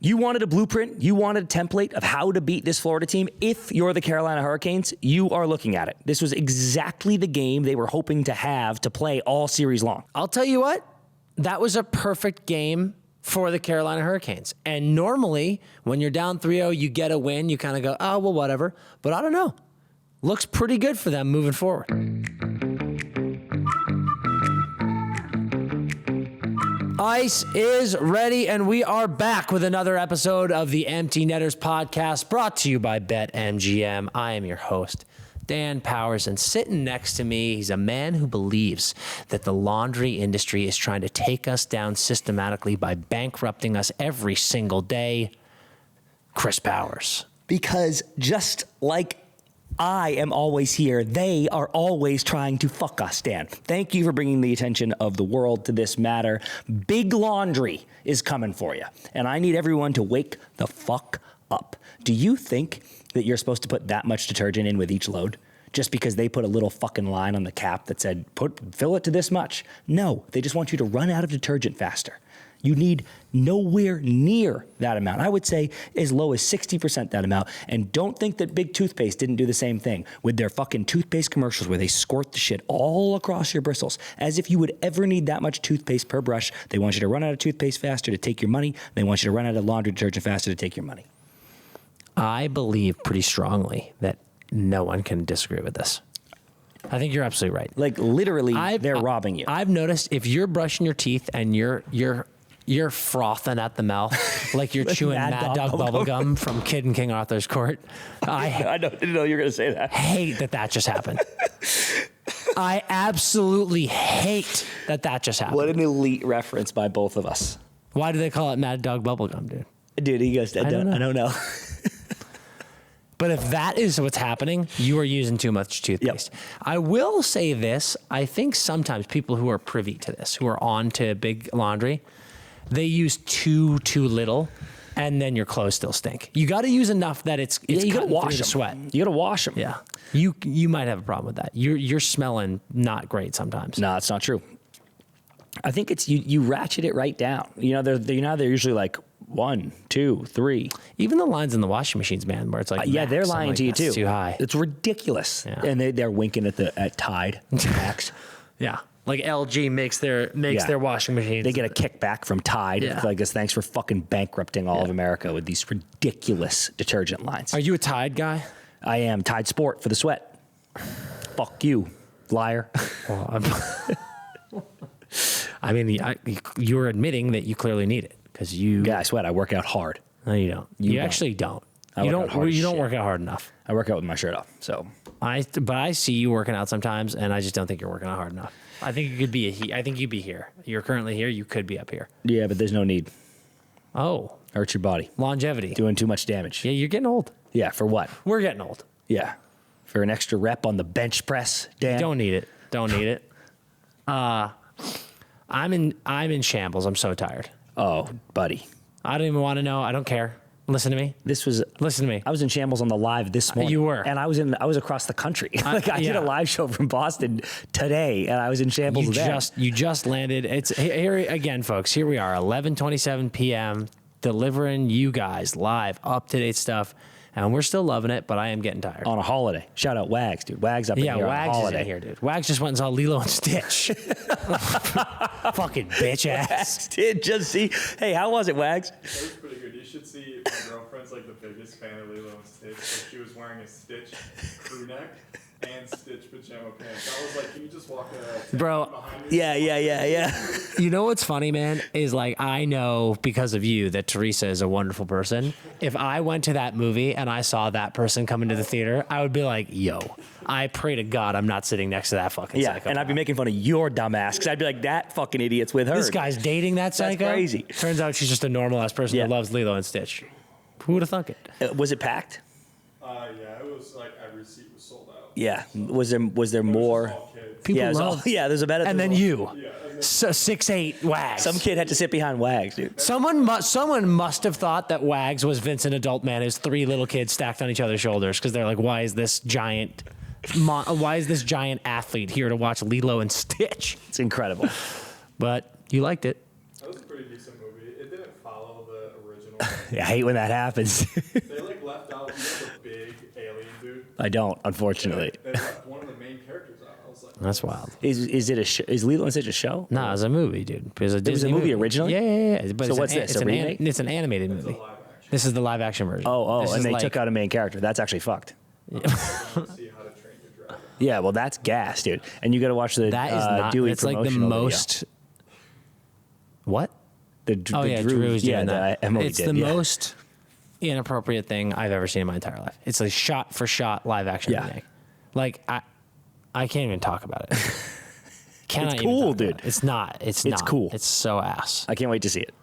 You wanted a blueprint, you wanted a template of how to beat this Florida team. If you're the Carolina Hurricanes, you are looking at it. This was exactly the game they were hoping to have to play all series long. I'll tell you what, that was a perfect game for the Carolina Hurricanes. And normally, when you're down 3-0, you get a win, you kind of go, oh, well, whatever. But I don't know. Looks pretty good for them moving forward. Ice is ready, and we are back with another episode of the Empty Netters podcast, brought to you by BetMGM. I am your host, Dan Powers, and sitting next to me, he's a man who believes that the laundry industry is trying to take us down systematically by bankrupting us every single day, Chris Powers. Because just like I am always here, they are always trying to fuck us, Dan. Thank you for bringing the attention of the world to this matter. Big laundry is coming for you, and I need everyone to wake the fuck up. Do you think that you're supposed to put that much detergent in with each load just because they put a little fucking line on the cap that said, fill it to this much? No, they just want you to run out of detergent faster. You need nowhere near that amount. I would say as low as 60% that amount. And don't think that Big Toothpaste didn't do the same thing with their fucking toothpaste commercials where they squirt the shit all across your bristles. As if you would ever need that much toothpaste per brush. They want you to run out of toothpaste faster to take your money. They want you to run out of laundry detergent faster to take your money. I believe pretty strongly that no one can disagree with this. I think you're absolutely right. Like literally, they're robbing you. I've noticed if you're brushing your teeth and you're frothing at the mouth like you're chewing Mad Dog bubblegum from Kid in King Arthur's Court. I didn't know you were going to say that. Hate that just happened. I absolutely hate that just happened. What an elite reference by both of us. Why do they call it Mad Dog bubblegum, dude? Dude, he goes, I don't know. But if that is what's happening, you are using too much toothpaste. Yep. I will say this. I think sometimes people who are privy to this, who are on to big laundry, they use too little, and then your clothes still stink. You got to use enough that it's you got to wash them. The sweat. You got to wash them. Yeah. You might have a problem with that. You're smelling not great sometimes. No, it's not true. I think it's you ratchet it right down. They're usually like 1, 2, 3. Even the lines in the washing machines, man, where it's like yeah, they're lying to you too. Too high. It's ridiculous. Yeah. And they're winking at Tide Max. Yeah. Like LG makes their washing machines. They get a kickback from Tide. Yeah. Like this, thanks for fucking bankrupting all of America with these ridiculous detergent lines. Are you a Tide guy? I am. Tide Sport for the sweat. Fuck you, liar. Well, I mean, you're admitting that you clearly need it because you. Yeah, I sweat. I work out hard. No, you don't. You actually don't. You don't work out hard enough. I work out with my shirt off. So. But I see you working out sometimes, and I just don't think you're working out hard enough. I think you could be I think you'd be here. You're currently here. You could be up here. Yeah, but there's no need. Oh. Hurts your body. Longevity. Doing too much damage. Yeah, you're getting old. Yeah, for what? We're getting old. Yeah. For an extra rep on the bench press, Dan. You don't need it. Don't need it. I'm in shambles. I'm so tired. Oh, buddy. I don't even want to know. I don't care. Listen to me. Listen to me. I was in shambles on the live this morning. You were. And I was across the country. I did a live show from Boston today, and I was in shambles then. You just landed. It's here again, folks. Here we are, 11:27 p.m., delivering you guys live, up-to-date stuff. And we're still loving it, but I am getting tired. On a holiday. Shout out Wags, dude. Wags up in here on a holiday. Yeah, Wags is in here, dude. Wags just went and saw Lilo and Stitch. Fucking bitch ass. Wags did just see. Hey, how was it, Wags? That was pretty good. You should see my girlfriend's like the biggest fan of Lilo and Stitch. So she was wearing a Stitch crew neck and Stitch pajama pants. I was like, can you just walk Bro, behind me? Yeah. You know what's funny, man, is like I know because of you that Teresa is a wonderful person. If I went to that movie and I saw that person come into the theater, I would be like, yo, I pray to God I'm not sitting next to that fucking psycho. And I'd be making fun of your dumb ass because I'd be like, that fucking idiot's with her. This guy's dating that psycho? That's crazy. Turns out she's just a normal ass person who loves Lilo and Stitch. Who would have thunk it? Was it packed? Yeah, it was like every seat was sold out. Yeah. Was there more? People love. There's a better. And then you. So 6'8" Wags. Some kid had to sit behind Wags, dude. Someone must have thought that Wags was Vincent Adult Man, his 3 little kids stacked on each other's shoulders, because they're like, why is this giant athlete here to watch Lilo and Stitch? It's incredible. But you liked it. That was a pretty decent movie. It didn't follow the original anymore. I hate when that happens. They like left out the big alien dude. I don't, unfortunately. They left one of the main characters out. I was like, That's wild. Is it a show? Is Lilo and Stitch a show? No, it's a movie, dude. It was a Disney movie originally? Yeah. But So it's what's this, a remake? It's an animated it's a movie. live action. This is the live action version. Oh, This and is they like- took out a main character. That's actually fucked. I want to see How to Train Your Dragon. Yeah, well, that's gas, dude. And you got to watch the That is not. Dewey It's like the promotional video. most. What? Oh yeah, Drew's doing that. Emily It's did, the yeah. most inappropriate thing I've ever seen in my entire life. It's a shot for shot live action Yeah. remake. Like I can't even talk about it. Cannot It's even cool, talk about dude. it. It's not. It's not. cool. It's so ass. I can't wait to see it.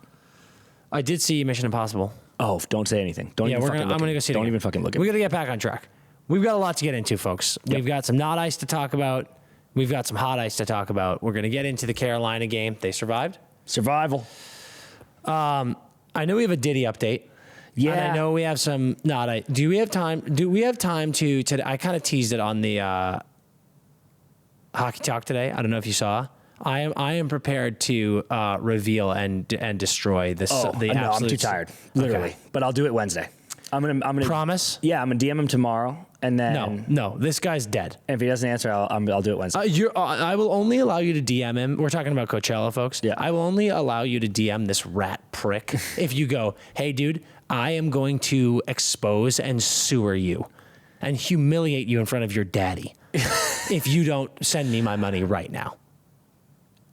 I did see Mission Impossible. Oh, don't say anything. Don't Yeah, even fucking I'm look gonna at go it. see it. Don't again. even fucking look at We it. got to get back on track. We've got a lot to get into, folks. Yep. We've got some not ice to talk about. We've got some hot ice to talk about. We're gonna get into the Carolina game. They survived. Survival. I know we have a Diddy update. Yeah. And I know we have some not ice. Do we have time? Do we have time to today? I kind of teased it on the Hockey Talk today. I don't know if you saw. I am prepared to reveal and destroy this. Oh, the no, I'm absolute- too tired, literally. Okay. But I'll do it Wednesday. I'm gonna Promise? Yeah, I'm gonna DM him tomorrow, and then No. This guy's dead. if he doesn't answer, I'll do it Wednesday. I will only allow you to DM him. We're talking about Coachella, folks. Yeah. I will only allow you to DM this rat prick if you go, hey, dude, I am going to expose and sewer you and humiliate you in front of your daddy if you don't send me my money right now.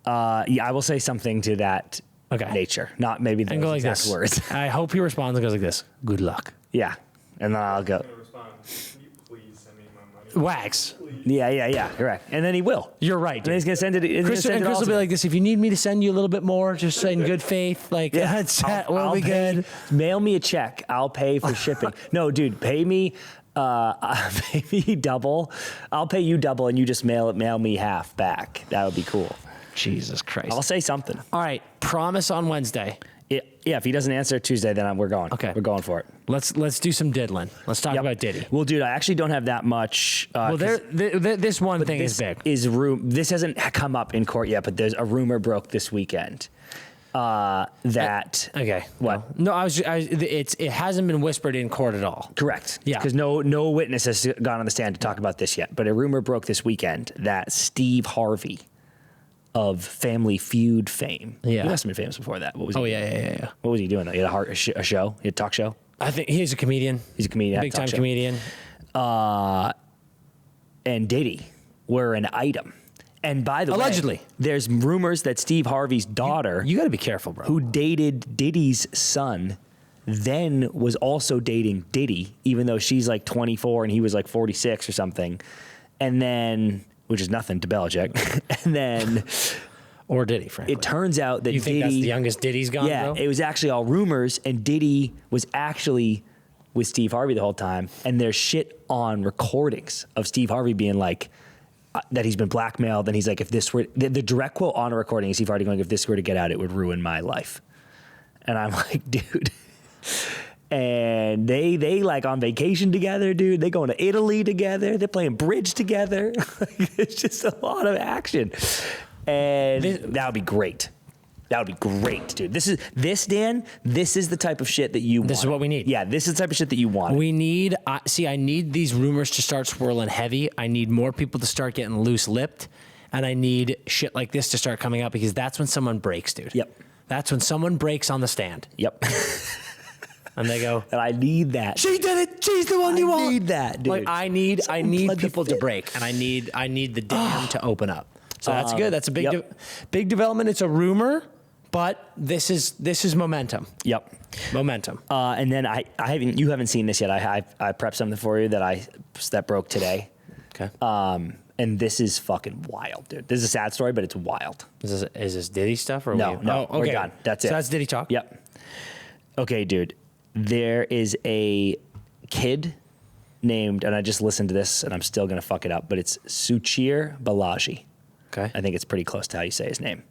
Yeah, I will say something to that Okay. nature, not maybe And go those like exact this. words. I hope he responds and goes like this. Good luck. Yeah, and then I'll go. I'm going to respond, can you please send me my money? Wags. Yeah, correct. And then he will. You're right, And then he's dude. gonna send it. he's Chris, gonna and send it Chris all will to be me. like this. If you need me to send you a little bit more, just in good faith, like we'll be pay- good. Mail me a check. I'll pay for shipping. No, dude, pay me double. I'll pay you double, and you just mail me half back. That would be cool. Jesus Christ. I'll say something. All right, promise on Wednesday. Yeah, if he doesn't answer Tuesday, then we're going. Okay. We're going for it. Let's do some diddling. Let's talk Yep. about Diddy. Well, dude, I actually don't have that much. Well, 'cause this one thing is this big. This hasn't come up in court yet, but there's a rumor broke this weekend that Okay. What? No, it hasn't been whispered in court at all. correct. Yeah. Because no witness has gone on the stand to talk about this yet. But a rumor broke this weekend that Steve Harvey of Family Feud fame. Yeah. He must have been famous before that. What was he? Oh yeah. What was he doing though? He had a show. He had a talk show. I think he's a comedian. He's a comedian. Big time talk show. comedian. And Diddy were an item. And by the Allegedly. way, there's rumors that Steve Harvey's daughter, You got to be careful, bro. who dated Diddy's son, then was also dating Diddy, even though she's like 24 and he was like 46 or something. And then, which is nothing to Belichick. And then Or Diddy, frankly. it turns out that you think Diddy, that's the youngest Diddy's gone, yeah, bro? it was actually all rumors, and Diddy was actually with Steve Harvey the whole time. And there's shit on recordings of Steve Harvey being like, that he's been blackmailed. And he's like, if this were, the direct quote on a recording is Steve Harvey going, if this were to get out, it would ruin my life. And I'm like, dude. And they like on vacation together, dude. They going to Italy together. They're playing bridge together. It's just a lot of action. And that would be great. That would be great, dude. This Dan. This is the type of shit that you want. This is what we need. Yeah, this is the type of shit that you want. We need, I need these rumors to start swirling heavy. I need more people to start getting loose-lipped. And I need shit like this to start coming up because that's when someone breaks, dude. Yep. That's when someone breaks on the stand. Yep. And they go, And I need that. she did it. She's the one you want. I need that, dude. Like I need plug the people to fit. break, and I need the dam to open up. So that's good. That's a big, yep. big development. It's a rumor, but this is momentum. Yep. Momentum. And then you haven't seen this yet. I prepped something for you that broke today. Okay. And this is fucking wild, dude. This is a sad story, but it's wild. Is this Diddy stuff or No, we're okay. done. That's it. So that's Diddy talk. Yep. Okay, dude. There is a kid named, and I just listened to this, and I'm still gonna fuck it up, but it's Suchir Balaji. Okay. I think it's pretty close to how you say his name.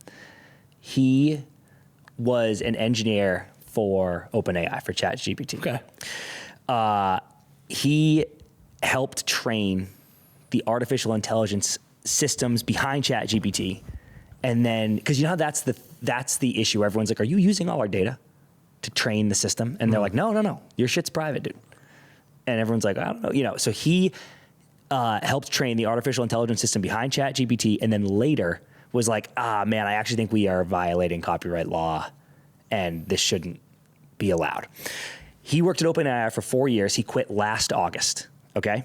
He was an engineer for OpenAI, for ChatGPT. Okay. He helped train the artificial intelligence systems behind ChatGPT, and then because you know how that's the issue. Everyone's like, "Are you using all our data?" to train the system. And they're like, no, your shit's private, dude. And everyone's like, I don't know, so he helped train the artificial intelligence system behind ChatGPT, and then later was like, man, I actually think we are violating copyright law, and this shouldn't be allowed. He worked at OpenAI for 4 years. He quit last August, okay?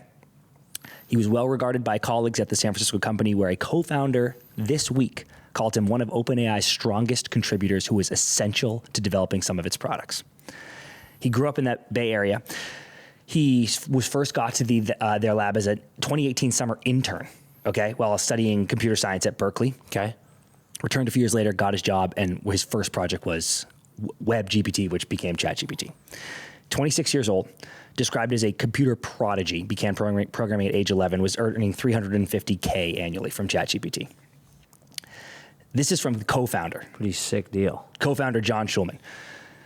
He was well regarded by colleagues at the San Francisco company, where a co-founder this week called him one of OpenAI's strongest contributors who was essential to developing some of its products. He grew up in that Bay Area. He was first got to their lab as a 2018 summer intern, okay, while studying computer science at Berkeley. Okay. Returned a few years later, got his job, and his first project was WebGPT, which became ChatGPT. 26 years old, described as a computer prodigy, began programming at age 11, was earning $350K annually from ChatGPT. This is from the co-founder. Pretty sick deal. Co-founder John Schulman.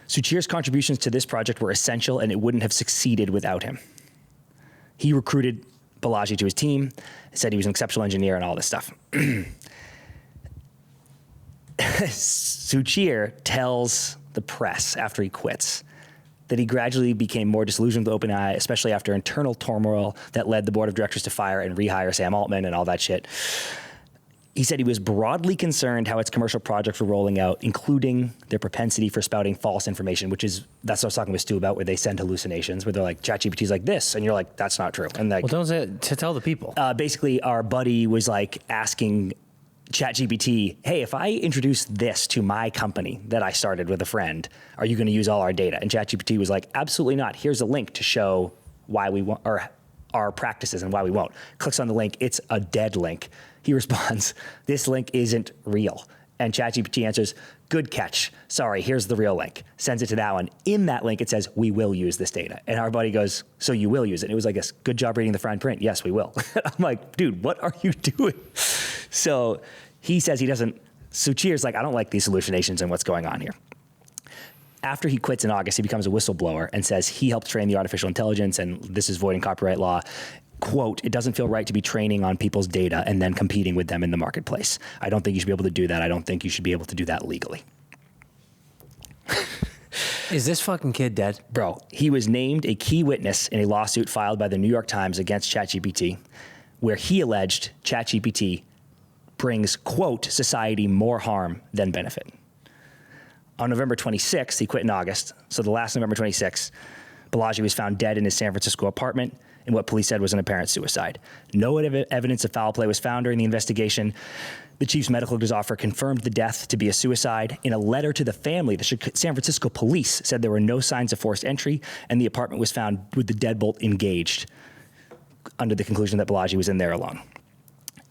Suchir's contributions to this project were essential, and it wouldn't have succeeded without him. He recruited Balaji to his team, said he was an exceptional engineer and all this stuff. Suchir tells the press after he quits that he gradually became more disillusioned with OpenAI, especially after internal turmoil that led the board of directors to fire and rehire Sam Altman and all that shit. He said he was broadly concerned how its commercial projects were rolling out, including their propensity for spouting false information, that's what I was talking with Stu about, where they send hallucinations, where they're like, ChatGPT's like this, and you're like, that's not true. And like, Well, don't say it to tell the people. basically, our buddy was like asking ChatGPT, hey, if I introduce this to my company that I started with a friend, are you going to use all our data? And ChatGPT was like, absolutely not. Here's a link to show why we want, or our practices and why we won't. Clicks on the link. It's a dead link. He responds, this link isn't real. And ChatGPT answers, good catch. Sorry, here's the real link. Sends it to that one. In that link, it says, we will use this data. And our buddy goes, so you will use it? And it was like, good job reading the fine print. Yes, we will. I'm like, dude, what are you doing? So he says he doesn't, Suchir's like, I don't like these hallucinations and what's going on here. After he quits in August, he becomes a whistleblower and says he helped train the artificial intelligence, and this is voiding copyright law. Quote, it doesn't feel right to be training on people's data and then competing with them in the marketplace. I don't think you should be able to do that. I don't think you should be able to do that legally. Is this fucking kid dead? Bro, he was named a key witness in a lawsuit filed by the New York Times against ChatGPT, where he alleged ChatGPT brings, quote, society more harm than benefit. On November 26th, he quit in August. So the last November 26th, Balaji was found dead in his San Francisco apartment in what police said was an apparent suicide. No evidence of foul play was found during the investigation. The chief's medical examiner confirmed the death to be a suicide. In a letter to the family, the San Francisco police said there were no signs of forced entry, and the apartment was found with the deadbolt engaged, under the conclusion that Balaji was in there alone.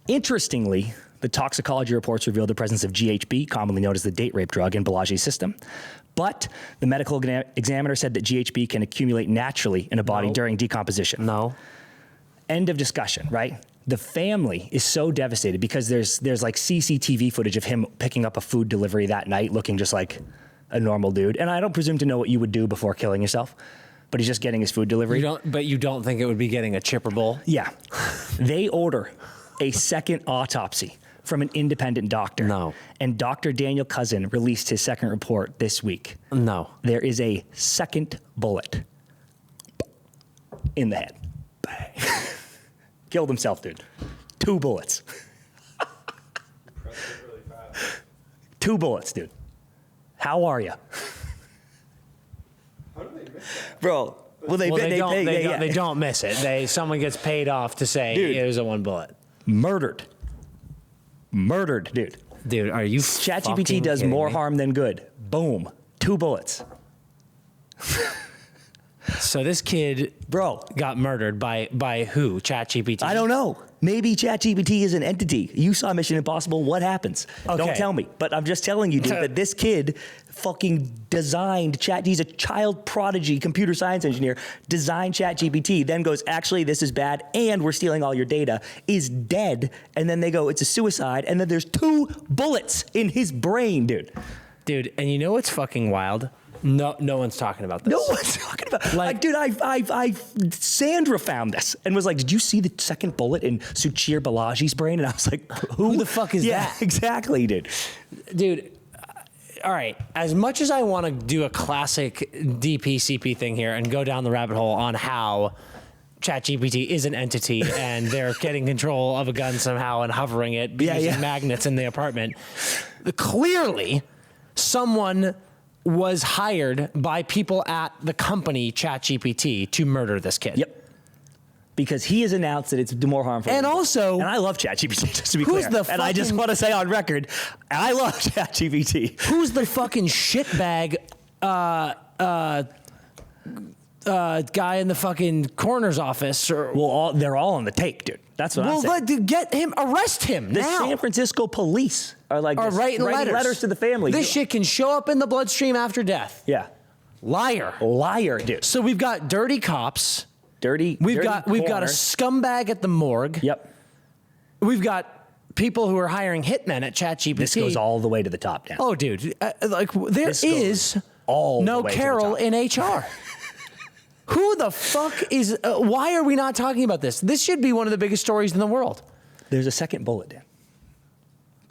Interestingly, the toxicology reports revealed the presence of GHB, commonly known as the date rape drug, in Balaji's system. But the medical examiner said that GHB can accumulate naturally in a body during decomposition. No. End of discussion, right? The family is so devastated because there's like CCTV footage of him picking up a food delivery that night looking just like a normal dude. And I don't presume to know what you would do before killing yourself, but he's just getting his food delivery. But you don't think it would be getting a chipper bowl? Yeah. They order a second autopsy from an independent doctor. No. And Dr. Daniel Cousin released his second report this week. No. There is a second bullet in the head. Bang. Killed himself, dude. 2 bullets. Pressed it really fast. 2 bullets, dude. How are you? How do they miss that? Bro. Well, they don't miss it. Someone gets paid off to say, Dude. it was a 1 bullet. Murdered, dude. Dude, are you ChatGPT does more harm than good. Boom. 2 bullets. So this kid, Bro. got murdered by who? ChatGPT? I don't know. Maybe ChatGPT is an entity. You saw Mission Impossible. What happens? Okay. Don't tell me. But I'm just telling you, dude, that this kid fucking designed he's a child prodigy computer science engineer, designed ChatGPT, then goes, actually, this is bad, and we're stealing all your data, is dead, and then they go, it's a suicide, and then there's 2 bullets in his brain, dude. Dude, and you know what's fucking wild? No one's talking about this. No one's talking about. Like, dude, Sandra found this and was like, "Did you see the second bullet in Suchir Balaji's brain?" And I was like, "Who the fuck is yeah, that?" Exactly, dude. Dude, all right, as much as I want to do a classic DPCP thing here and go down the rabbit hole on how ChatGPT is an entity and they're getting control of a gun somehow and hovering it using magnets in the apartment, clearly someone was hired by people at the company ChatGPT to murder this kid. Yep. Because he has announced that it's more harmful. And also, and I love ChatGPT, just to be who's clear. the And I just want to say on record, I love ChatGPT. who's the fucking shitbag guy in the fucking coroner's office? Well, they're all on the take, dude. That's what I'm saying. Well, get him, arrest him The now. San Francisco police are writing letters to the family. This shit can show up in the bloodstream after death. Yeah. Liar, dude. So we've got dirty cops. We've got a scumbag at the morgue. Yep. We've got people who are hiring hitmen at ChatGPT. This goes all the way to the top, Dan. Oh, dude, there is all no the way Carol to the top. in HR. Who the fuck is? Why are we not talking about this? This should be one of the biggest stories in the world. There's a second bullet, Dan.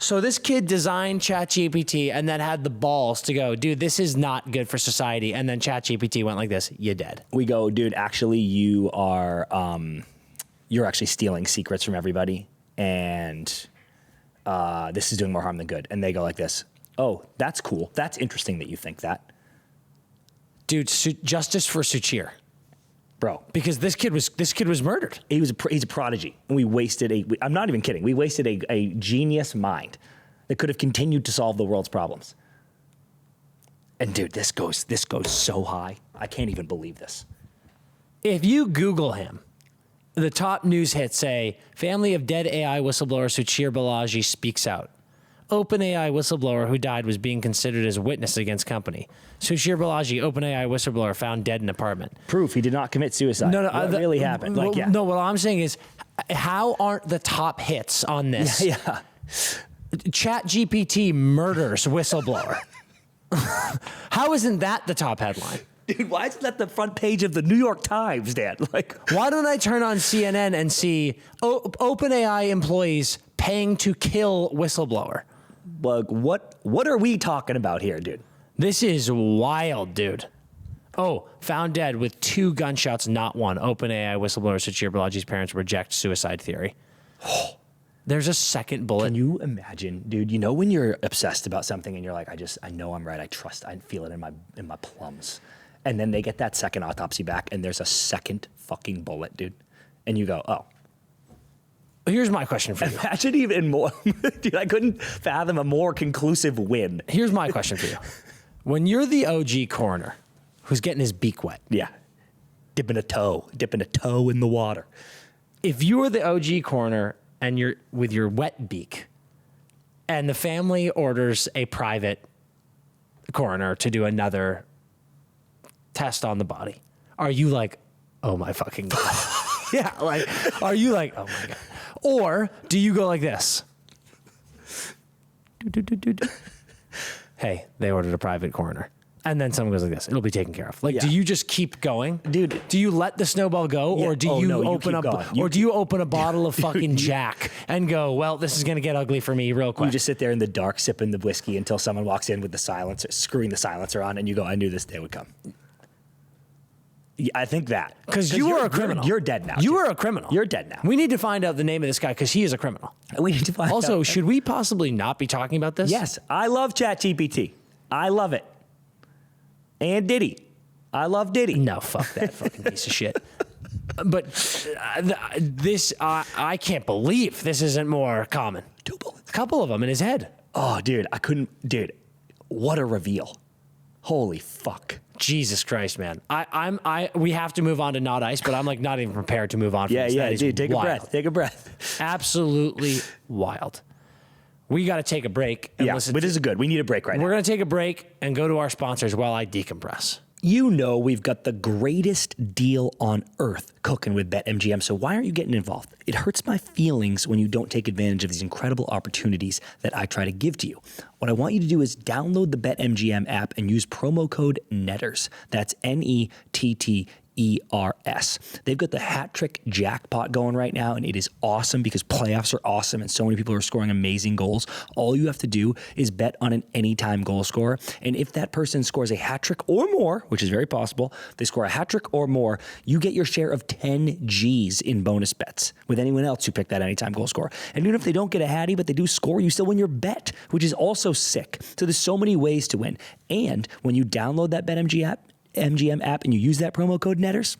So this kid designed ChatGPT and then had the balls to go, dude, this is not good for society. And then ChatGPT went like this, you're dead. We go, dude, actually you are, you're actually stealing secrets from everybody. And this is doing more harm than good. And they go like this, oh, that's cool. That's interesting that you think that. Dude, justice for Suchir. Bro. Because this kid was murdered. He's a prodigy. And we wasted I'm not even kidding. We wasted a genius mind that could have continued to solve the world's problems. And dude, this goes so high. I can't even believe this. If you Google him, the top news hits say, family of dead AI whistleblower Suchir Balaji speaks out. OpenAI whistleblower who died was being considered as witness against company. Suchir Balaji, OpenAI whistleblower, found dead in apartment. Proof he did not commit suicide. No, what really happened? No, what I'm saying is, how aren't the top hits on this? Yeah. ChatGPT murders whistleblower. How isn't that the top headline? Dude, why isn't that the front page of the New York Times, Dan? Why don't I turn on CNN and see OpenAI employees paying to kill whistleblower? What are we talking about here, dude? This is wild, dude. Oh, found dead with 2 gunshots, not one. OpenAI whistleblower Suchir Balaji's parents reject suicide theory. There's a second bullet. Can you imagine, dude? You know when you're obsessed about something and you're like, I know I'm right. I feel it in my plums. And then they get that second autopsy back and there's a second fucking bullet, dude. And you go, oh. Here's my question for you. Imagine even more. Dude, I couldn't fathom a more conclusive win. Here's my question for you. When you're the OG coroner who's getting his beak wet. Yeah. Dipping a toe in the water. If you were the OG coroner and you're with your wet beak and the family orders a private coroner to do another test on the body, are you like, oh my fucking God? Yeah, are you like, oh my God? Or do you go like this? Hey, they ordered a private coroner. And then someone goes like this. It'll be taken care of. Do you just keep going? Dude. Do you let the snowball go? Or do you open a bottle of fucking Jack and go, well, this is going to get ugly for me real quick? You just sit there in the dark sipping the whiskey until someone walks in with the silencer, screwing the silencer on, and you go, I knew this day would come. Yeah, I think that. Because you were a criminal. You're dead now. You were a criminal. You're dead now. We need to find out the name of this guy because he is a criminal. We need to find out. Also, should we possibly not be talking about this? Yes. I love ChatGPT. I love it. And Diddy. I love Diddy. No, fuck that fucking piece of shit. But this, I can't believe this isn't more common. 2 bullets. A couple of them in his head. Oh, dude. Dude, what a reveal. Holy fuck. Jesus Christ, man. We have to move on to Not Ice, but I'm like not even prepared to move on from this. Yeah, dude, take a breath. Absolutely wild. We got to take a break. And listen but this is good. We need a break right now. We're going to take a break and go to our sponsors while I decompress. You know we've got the greatest deal on earth cooking with BetMGM, so why aren't you getting involved? It hurts my feelings when you don't take advantage of these incredible opportunities that I try to give to you. What I want you to do is download the BetMGM app and use promo code NETTERS. That's NETTERS. They've got the hat trick jackpot going right now, and it is awesome because playoffs are awesome and so many people are scoring amazing goals. All you have to do is bet on an anytime goal scorer, and if that person scores a hat trick or more, which is very possible, they score a hat trick or more, you get your share of 10 G's in bonus bets with anyone else who picked that anytime goal scorer. And even if they don't get a hattie, but they do score, you still win your bet, which is also sick. So there's so many ways to win. And when you download that BetMGM app and you use that promo code Netters,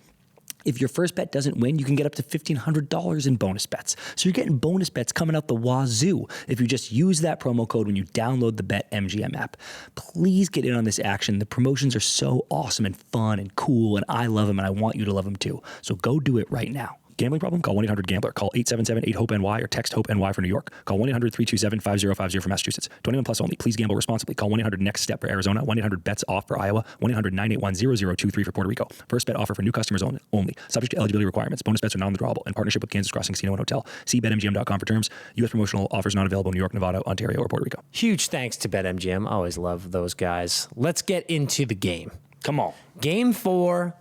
if your first bet doesn't win, you can get up to $1,500 in bonus bets. So you're getting bonus bets coming out the wazoo if you just use that promo code when you download the BetMGM app. Please get in on this action. The promotions are so awesome and fun and cool, and I love them, and I want you to love them too. So go do it right now. Gambling problem? Call 1-800-GAMBLER. Call 877-8-HOPE-NY or text HOPE-NY for New York. Call 1-800-327-5050 for Massachusetts. 21 plus only. Please gamble responsibly. Call 1-800-NEXT-STEP for Arizona. 1-800-BETS-OFF for Iowa. 1-800-981-0023 for Puerto Rico. First bet offer for new customers only. Subject to eligibility requirements. Bonus bets are non-withdrawable. In partnership with Kansas Crossing Casino and Hotel. See BetMGM.com for terms. U.S. promotional offers not available in New York, Nevada, Ontario, or Puerto Rico. Huge thanks to BetMGM. Always love those guys. Let's get into the game. Come on. Game 4.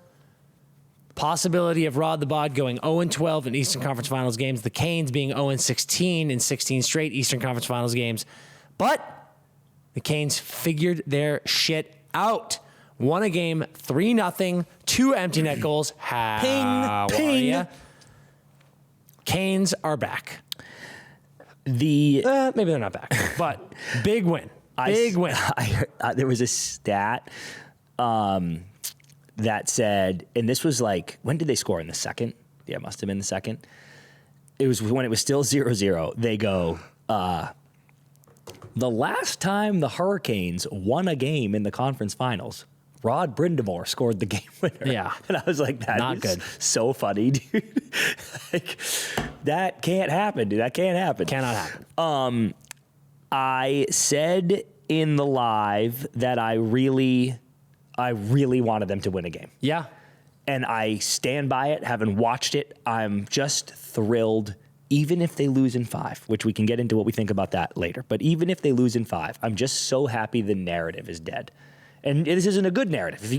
Possibility of Rod the Bod going 0-12 in Eastern Conference Finals games. The Canes being 0-16 in 16 straight Eastern Conference Finals games. But the Canes figured their shit out. Won a game 3-0, 2 empty net goals. How are ya? Canes are back. Maybe they're not back, but big win. Big win. There was a stat that said, and this was like, when did they score? In the second? Yeah, it must have been the second. It was when it was still 0-0. They go, the last time the Hurricanes won a game in the conference finals, Rod Brind'Amour scored the game winner. Yeah. And I was like, that not is good. So funny, dude. Like, that can't happen, dude. That can't happen. Cannot happen. I said in the live that I really wanted them to win a game. Yeah. And I stand by it, having watched it. I'm just thrilled, even if they lose in 5, which we can get into what we think about that later. But even if they lose in 5, I'm just so happy the narrative is dead. And this isn't a good narrative. If you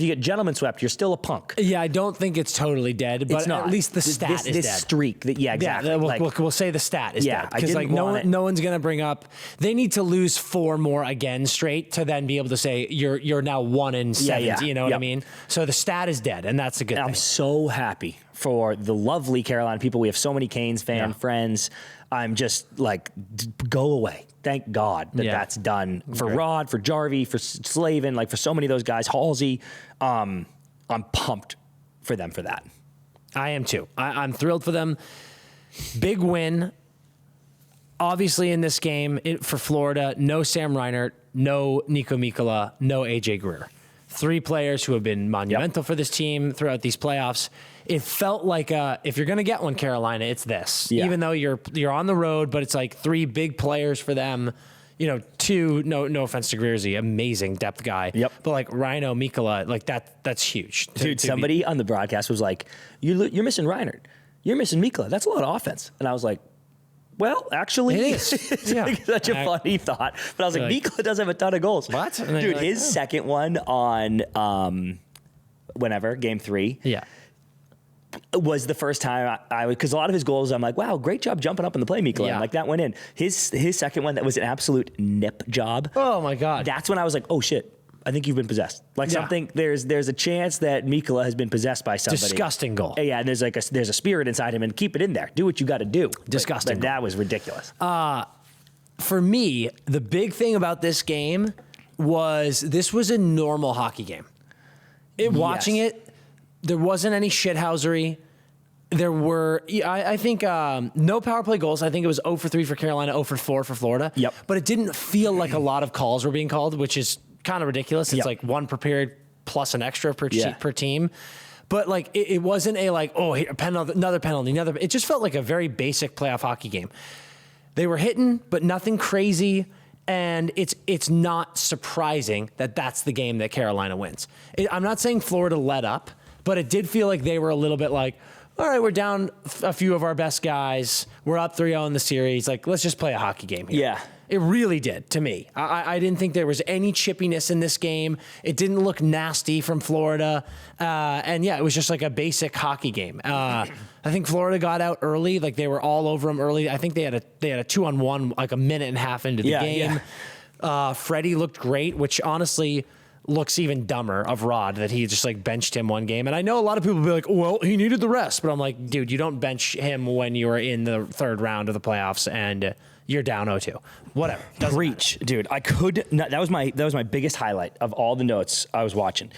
get gentlemen swept, you're still a punk. Yeah, I don't think it's totally dead, but It's not. at least the stat is this dead. Streak. Exactly. Yeah, we'll say the stat is dead. Because no one's going to bring up, they need to lose 4 more again straight to then be able to say you're now 1-7. You know what I mean? So the stat is dead, and that's a good thing. I'm so happy for the lovely Carolina people. We have so many Canes friends. I'm just like, go away. Thank God that that's done for Rod, for Jarvie, for Slavin, like for so many of those guys. Halsey, I'm pumped for them for that. I am too. I'm thrilled for them. Big win. Obviously in this game for Florida, no Sam Reinhart, no Nico Mikkola, no AJ Greer. 3 players who have been monumental for this team throughout these playoffs. It felt like if you're going to get one, Carolina, it's this. Yeah. Even though you're on the road, but it's like 3 big players for them. 2, no offense to Greer, amazing depth guy. Yep. But like Rhino, Mikkola, like that's huge. Dude, somebody on the broadcast was like, you're missing Reinhart. You're missing Mikkola. That's a lot of offense. And I was like, well, actually, it is. It's like such a funny thought. But I was like, Mikkola does have a ton of goals. What? Dude, his second one on game 3. Yeah. Was the first time I because a lot of his goals, I'm like, wow, great job jumping up in the play, Mikkola. Yeah. Like that went in. His second one, that was an absolute nip job. Oh my God. That's when I was like, oh shit, I think you've been possessed. Like something, there's a chance that Mikkola has been possessed by somebody. Disgusting goal. Yeah, and there's a spirit inside him, and keep it in there. Do what you got to do. Disgusting. But that was ridiculous. For me, the big thing about this game was this was a normal hockey game. Watching it, there wasn't any shithousery. There were, I think, no power play goals. I think it was 0 for 3 for Carolina, 0 for 4 for Florida. Yep. But it didn't feel like a lot of calls were being called, which is kind of ridiculous. It's like 1 per period plus an extra per team. But like it wasn't a like, oh, here, another penalty, It just felt like a very basic playoff hockey game. They were hitting, but nothing crazy. And it's not surprising that that's the game that Carolina wins. I'm not saying Florida let up, but it did feel like they were a little bit like, all right, we're down a few of our best guys. We're up 3-0 in the series. Like, let's just play a hockey game here. Yeah. It really did to me. I didn't think there was any chippiness in this game. It didn't look nasty from Florida. And yeah, it was just like a basic hockey game. I think Florida got out early. Like they were all over them early. I think they had a 2-on-1 like a minute and a half into the game. Yeah. Freddie looked great, which honestly looks even dumber of Rod that he just like benched him one game. And I know a lot of people will be like, well, he needed the rest. But I'm like, dude, you don't bench him when you are in the third round of the playoffs and you're down 0-2. Whatever. Preach, dude. I could not, that was my biggest highlight of all the notes I was watching.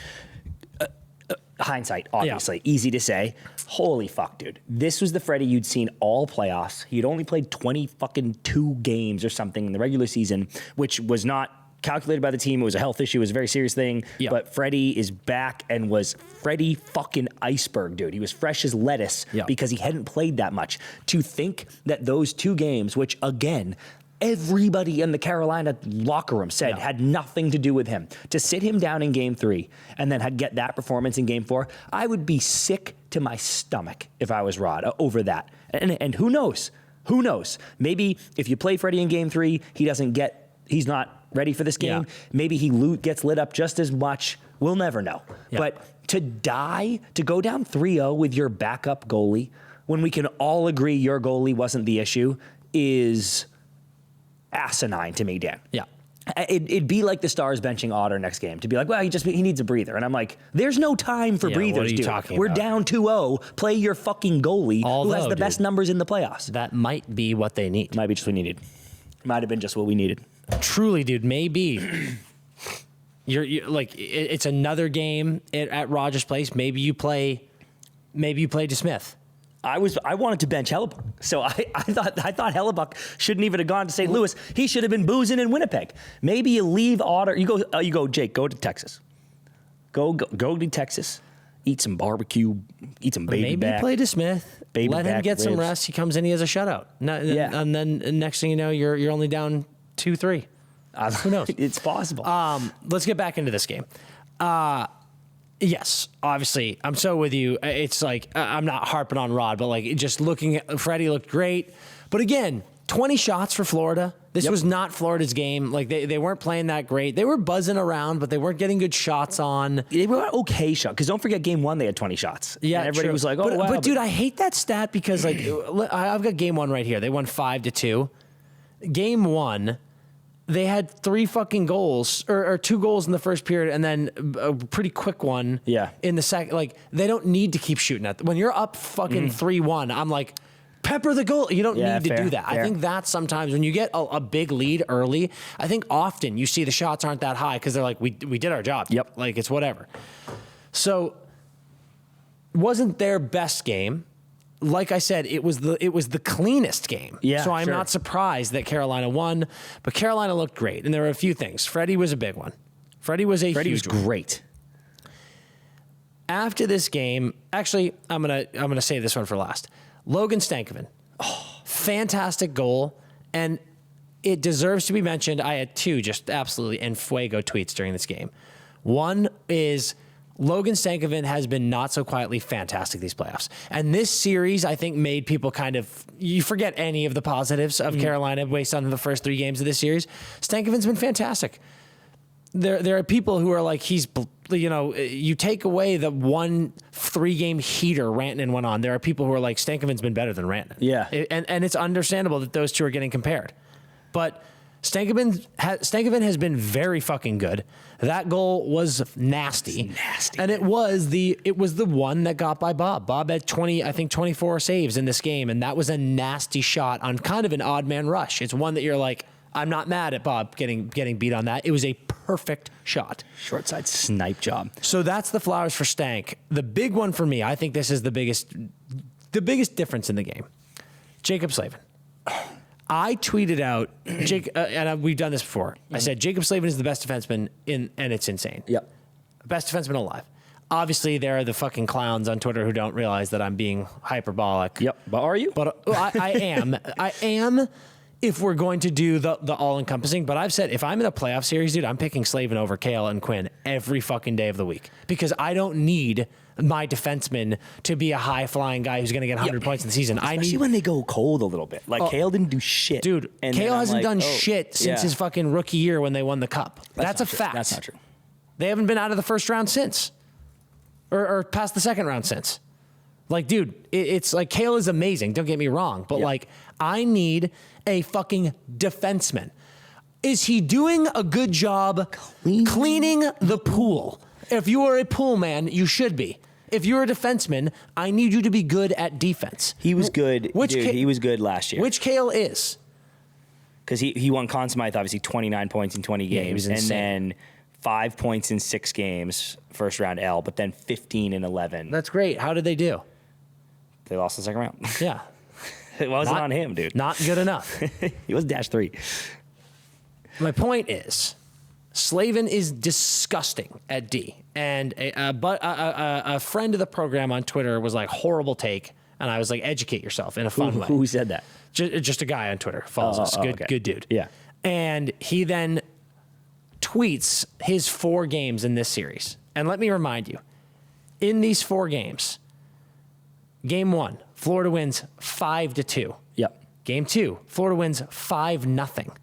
Hindsight, obviously, easy to say. Holy fuck, dude. This was the Freddie you'd seen all playoffs. He'd only played 22 games or something in the regular season, which was not calculated by the team. It was a health issue. It was a very serious thing. Yep. But Freddie is back and was Freddie fucking Iceberg, dude. He was fresh as lettuce because he hadn't played that much. To think that those 2 games, which again, everybody in the Carolina locker room said had nothing to do with him, to sit him down in game 3 and then get that performance in game 4, I would be sick to my stomach if I was Rod over that. And who knows? Who knows? Maybe if you play Freddie in game 3, he's not ready for this game. Yeah. Maybe he gets lit up just as much. We'll never know. Yeah. But to go down 3-0 with your backup goalie, when we can all agree your goalie wasn't the issue, is asinine to me, Dan. Yeah. It'd be like the Stars benching Otter next game to be like, well, he needs a breather. And I'm like, there's no time for breathers, what are you dude. talking We're about? down 2-0. Play your fucking goalie who has the best numbers in the playoffs. That might be what they need. Might be just what we needed. Might have been just what we needed. Truly, dude, maybe you're like it's another game at Rogers Place. Maybe you play DeSmith. I wanted to bench Hellebuck, so I thought Hellebuck shouldn't even have gone to St. Louis. He should have been boozing in Winnipeg. Maybe you leave Otter. You go, Jake. Go to Texas. Go to Texas. Eat some barbecue. Eat some baby back. Maybe play DeSmith. Let him get some ribs. rest. He comes in. He has a shutout. And then next thing you know, you're only down 2-3. Who knows? It's possible. Let's get back into this game. Yes, obviously, I'm so with you. It's like, I'm not harping on Rod, but like just looking at Freddie looked great. But again, 20 shots for Florida. This was not Florida's game. Like they weren't playing that great. They were buzzing around, but they weren't getting good shots on. They were okay shots. Because don't forget, game 1, they had 20 shots. Yeah, and everybody was like, wow. But dude, I hate that stat because like I've got game 1 right here. They won 5-2. Game 1, they had 3 fucking goals or 2 goals in the first period and then a pretty quick one in the second. Like they don't need to keep shooting at when you're up fucking 3-1. I'm like, pepper the goal. You don't need to do that. Fair. I think that sometimes when you get a big lead early, I think often you see the shots aren't that high because they're like, we did our job. Yep. Like it's whatever. So wasn't their best game. Like I said, it was the cleanest game. Yeah, so I'm not surprised that Carolina won, but Carolina looked great. And there were a few things. Freddie was a big one. Freddie was great. After this game, actually, I'm gonna save this one for last. Logan Stankoven, fantastic goal, and it deserves to be mentioned. I had 2 just absolutely en fuego tweets during this game. One is Logan Stankoven has been not so quietly fantastic these playoffs. And this series, I think, made people you forget any of the positives of Carolina based on the first 3 games of this series. Stankoven's been fantastic. There are people who are like, you take away the 1 3-game heater Rantanen went on. There are people who are like, Stankoven's been better than Rantanen. Yeah. And it's understandable that those 2 are getting compared. But Stankoven has been very fucking good. That goal was nasty. And it was the one that got by Bob. Bob had 24 saves in this game, and that was a nasty shot on kind of an odd man rush. It's one that you're like, I'm not mad at Bob getting beat on that. It was a perfect shot. Short side snipe job. So that's the flowers for Stank. The big one for me, I think this is the biggest difference in the game. Jacob Slavin. I tweeted out, we've done this before. I said, Jacob Slavin is the best defenseman and it's insane. Yep. Best defenseman alive. Obviously, there are the fucking clowns on Twitter who don't realize that I'm being hyperbolic. Yep. But are you? But I am. I am if we're going to do the all-encompassing. But I've said if I'm in a playoff series, dude, I'm picking Slavin over Kale and Quinn every fucking day of the week because I don't need my defenseman to be a high-flying guy who's going to get 100 points in the season. Especially when they go cold a little bit. Like, Kale didn't do shit. Dude, and Kale hasn't done oh, shit since his fucking rookie year when they won the cup. That's a fact. That's not true. They haven't been out of the first round since. Or past the second round since. Like, dude, it's like Kale is amazing. Don't get me wrong. But, like, I need a fucking defenseman. Is he doing a good job cleaning the pool? If you are a pool man, you should be. If you're a defenseman, I need you to be good at defense. He was good. He was good last year. Which Kale is. Because he won Conn Smythe, obviously 29 points in 20 games. He was insane. And then 5 points in 6 games, first round L, but then 15 in 11. That's great. How did they do? They lost the second round. Yeah. It wasn't on him, dude. Not good enough. He was -3. My point is, Slavin is disgusting at D. And a friend of the program on Twitter was like, horrible take. And I was like, educate yourself in a fun way. Who said that? Just a guy on Twitter follows us. Good dude. Yeah. And he then tweets his 4 games in this series. And let me remind you, in these 4 games, game 1, Florida wins 5-2. Yep. Game 2, Florida wins 5-0.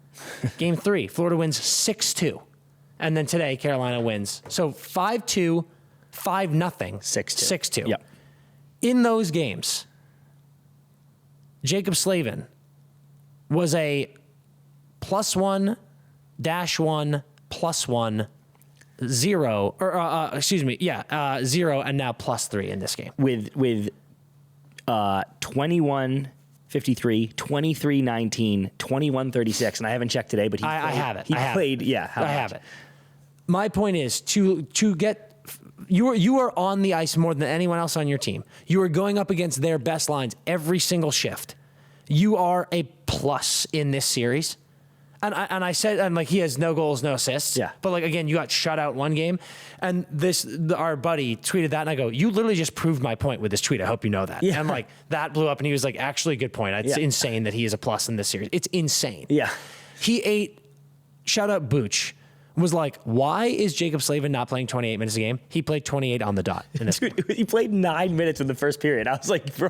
Game 3, Florida wins 6-2. And then today, Carolina wins. So 5-2, 5-0, 6-2. Yep. In those games, Jacob Slavin was a +1, -1, +1, 0, or 0, and now +3 in this game. With 21 53, 23 19, 21 36, and I haven't checked today, but he I have it. He I played, have yeah. I have it. My point is to get you are on the ice more than anyone else on your team. You are going up against their best lines every single shift. You are a plus in this series. And I said, and like he has no goals, no assists. Yeah. But like again, you got shut out one game, and our buddy tweeted that, and I go, you literally just proved my point with this tweet. I hope you know that. Yeah. And like that blew up, and he was like, actually, good point. It's insane that he is a plus in this series. It's insane. Yeah. He ate. Shout out Booch. Was like, why is Jacob Slavin not playing 28 minutes a game? He played 28 on the dot in this. Dude, he played 9 minutes in the first period. I was like, bro.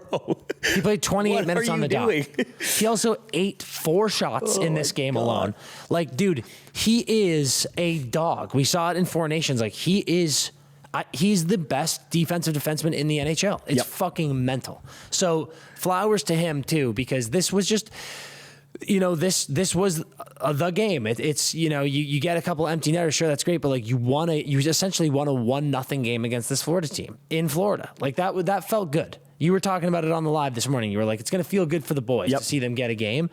He played 28 minutes on the doing? dot. He also ate 4 shots in this game alone. Like, dude, he is a dog. We saw it in 4 Nations. Like, he's the best defensive defenseman in the NHL. It's fucking mental. So flowers to him too, because this was just, you know, this was the game. It's you know, you get a couple empty netters, sure, that's great, but like you essentially won a 1-0 game against this Florida team in Florida. Like that felt good. You were talking about it on the live this morning. You were like, it's going to feel good for the boys to see them get a game,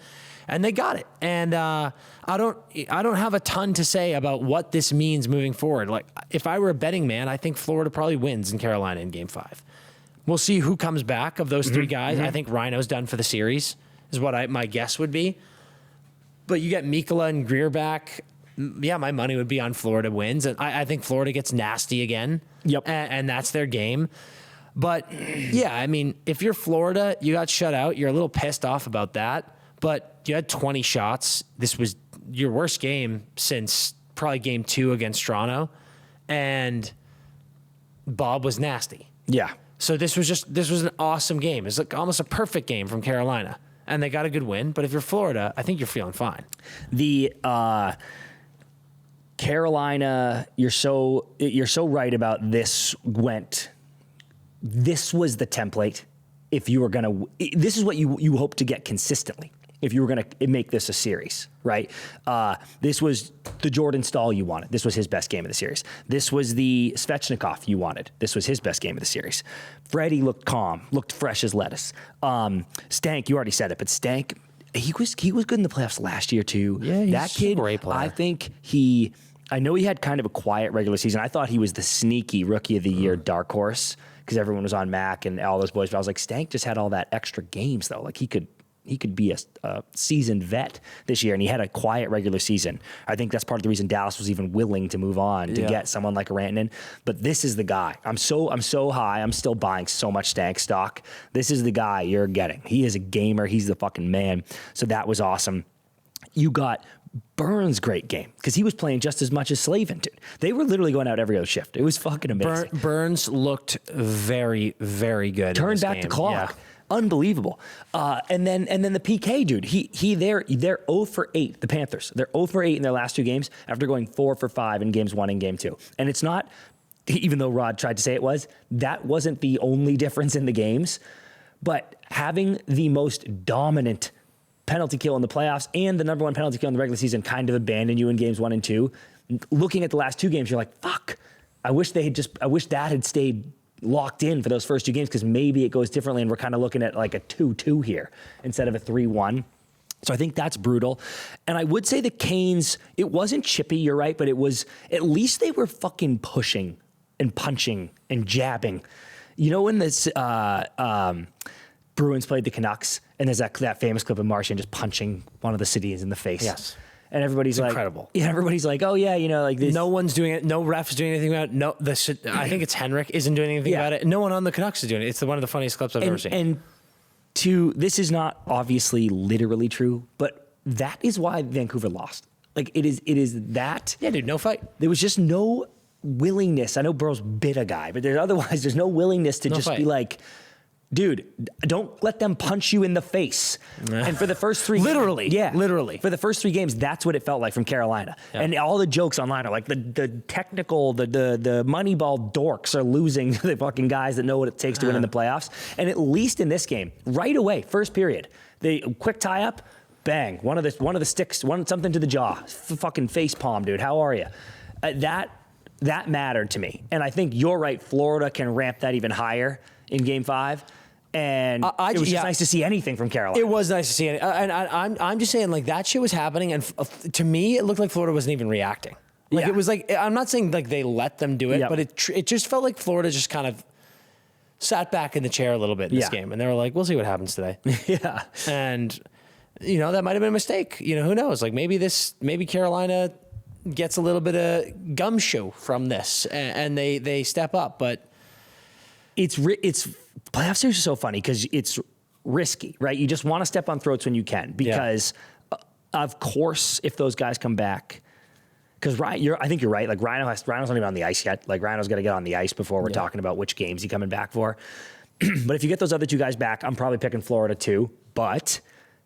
and they got it. And I don't have a ton to say about what this means moving forward. Like if I were a betting man, I think Florida probably wins in Carolina in Game 5. We'll see who comes back of those 3 guys. I think Rhino's done for the series, is what my guess would be. But you get Mikkola and Greer back. Yeah, my money would be on Florida wins. And I think Florida gets nasty again. Yep. And that's their game. But, yeah, I mean, if you're Florida, you got shut out. You're a little pissed off about that. But you had 20 shots. This was your worst game since probably Game 2 against Toronto. And Bob was nasty. Yeah. So this was an awesome game. It's like almost a perfect game from Carolina. And they got a good win, but if you're Florida, I think you're feeling fine. The Carolina, you're so right about this. This was the template. If you were gonna, this is what you hope to get consistently. If you were gonna make this a series, right? This was the Jordan Staal you wanted. This was his best game of the series. This was the Svechnikov you wanted. This was his best game of the series. Freddie looked calm, looked fresh as lettuce. Stank, you already said it, but Stank, he was good in the playoffs last year too. Yeah, that kid, a great player. I think I know he had kind of a quiet regular season. I thought he was the sneaky rookie of the year dark horse because everyone was on Mac and all those boys. But I was like, Stank just had all that extra games though. Like he could be a seasoned vet this year, and he had a quiet regular season. I think that's part of the reason Dallas was even willing to move on to get someone like Rantanen. But this is the guy. I'm so high. I'm still buying so much Stank stock. This is the guy you're getting. He is a gamer. He's the fucking man. So that was awesome. You got Burns' great game because he was playing just as much as Slavin did. They were literally going out every other shift. It was fucking amazing. Burns looked very, very good. Turned back the clock. Yeah. Unbelievable. And then the PK dude, they're 0 for 8, the Panthers. They're 0 for 8 in their last 2 games after going 4 for 5 in games 1 and game 2. And it's not, even though Rod tried to say it was, that wasn't the only difference in the games. But having the most dominant penalty kill in the playoffs and the number 1 penalty kill in the regular season kind of abandoned you in games 1 and 2. Looking at the last 2 games, you're like, fuck. I wish that had stayed locked in for those first 2 games because maybe it goes differently and we're kind of looking at like a 2-2 here instead of a 3-1. So I think that's brutal. And I would say the Canes, it wasn't chippy, you're right, but it was, at least they were fucking pushing and punching and jabbing. You know when this Bruins played the Canucks and there's that famous clip of Martian just punching one of the cities in the face? Yes. And everybody's like, incredible. Yeah, everybody's like, oh yeah, like this. No one's doing it. No ref's doing anything about it. No, I think it's Henrik isn't doing anything about it. No one on the Canucks is doing it. It's one of the funniest clips I've ever seen. And this is not obviously literally true, but that is why Vancouver lost. Like it is that. Yeah, dude, no fight. There was just no willingness. I know Burrow's bit a guy, but there's no willingness to just be like, dude, don't let them punch you in the face. And for the first 3 literally, literally. For the first 3 games, that's what it felt like from Carolina. Yeah. And all the jokes online are like the technical, the Moneyball dorks are losing to the fucking guys that know what it takes to win in the playoffs. And at least in this game, right away, first period, the quick tie up, bang, one of the sticks, something to the jaw, fucking face palm, dude. How are you? That mattered to me. And I think you're right. Florida can ramp that even higher in game 5. And it was just nice to see anything from Carolina. It was nice to see it. And I'm just saying, like, that shit was happening. And to me, it looked like Florida wasn't even reacting. Like, it was like, I'm not saying, like, they let them do it, but it just felt like Florida just kind of sat back in the chair a little bit in this game. And they were like, we'll see what happens today. Yeah. And, that might have been a mistake. Who knows? Like, maybe Carolina gets a little bit of gumshoe from this and they step up. But it's playoff series is so funny because it's risky, right? You just want to step on throats when you can because, of course, if those guys come back, because I think you're right. Like Rhino's not even on the ice yet. Like Rhino's got to get on the ice before we're talking about which games he's coming back for. But if you get those other 2 guys back, I'm probably picking Florida too. But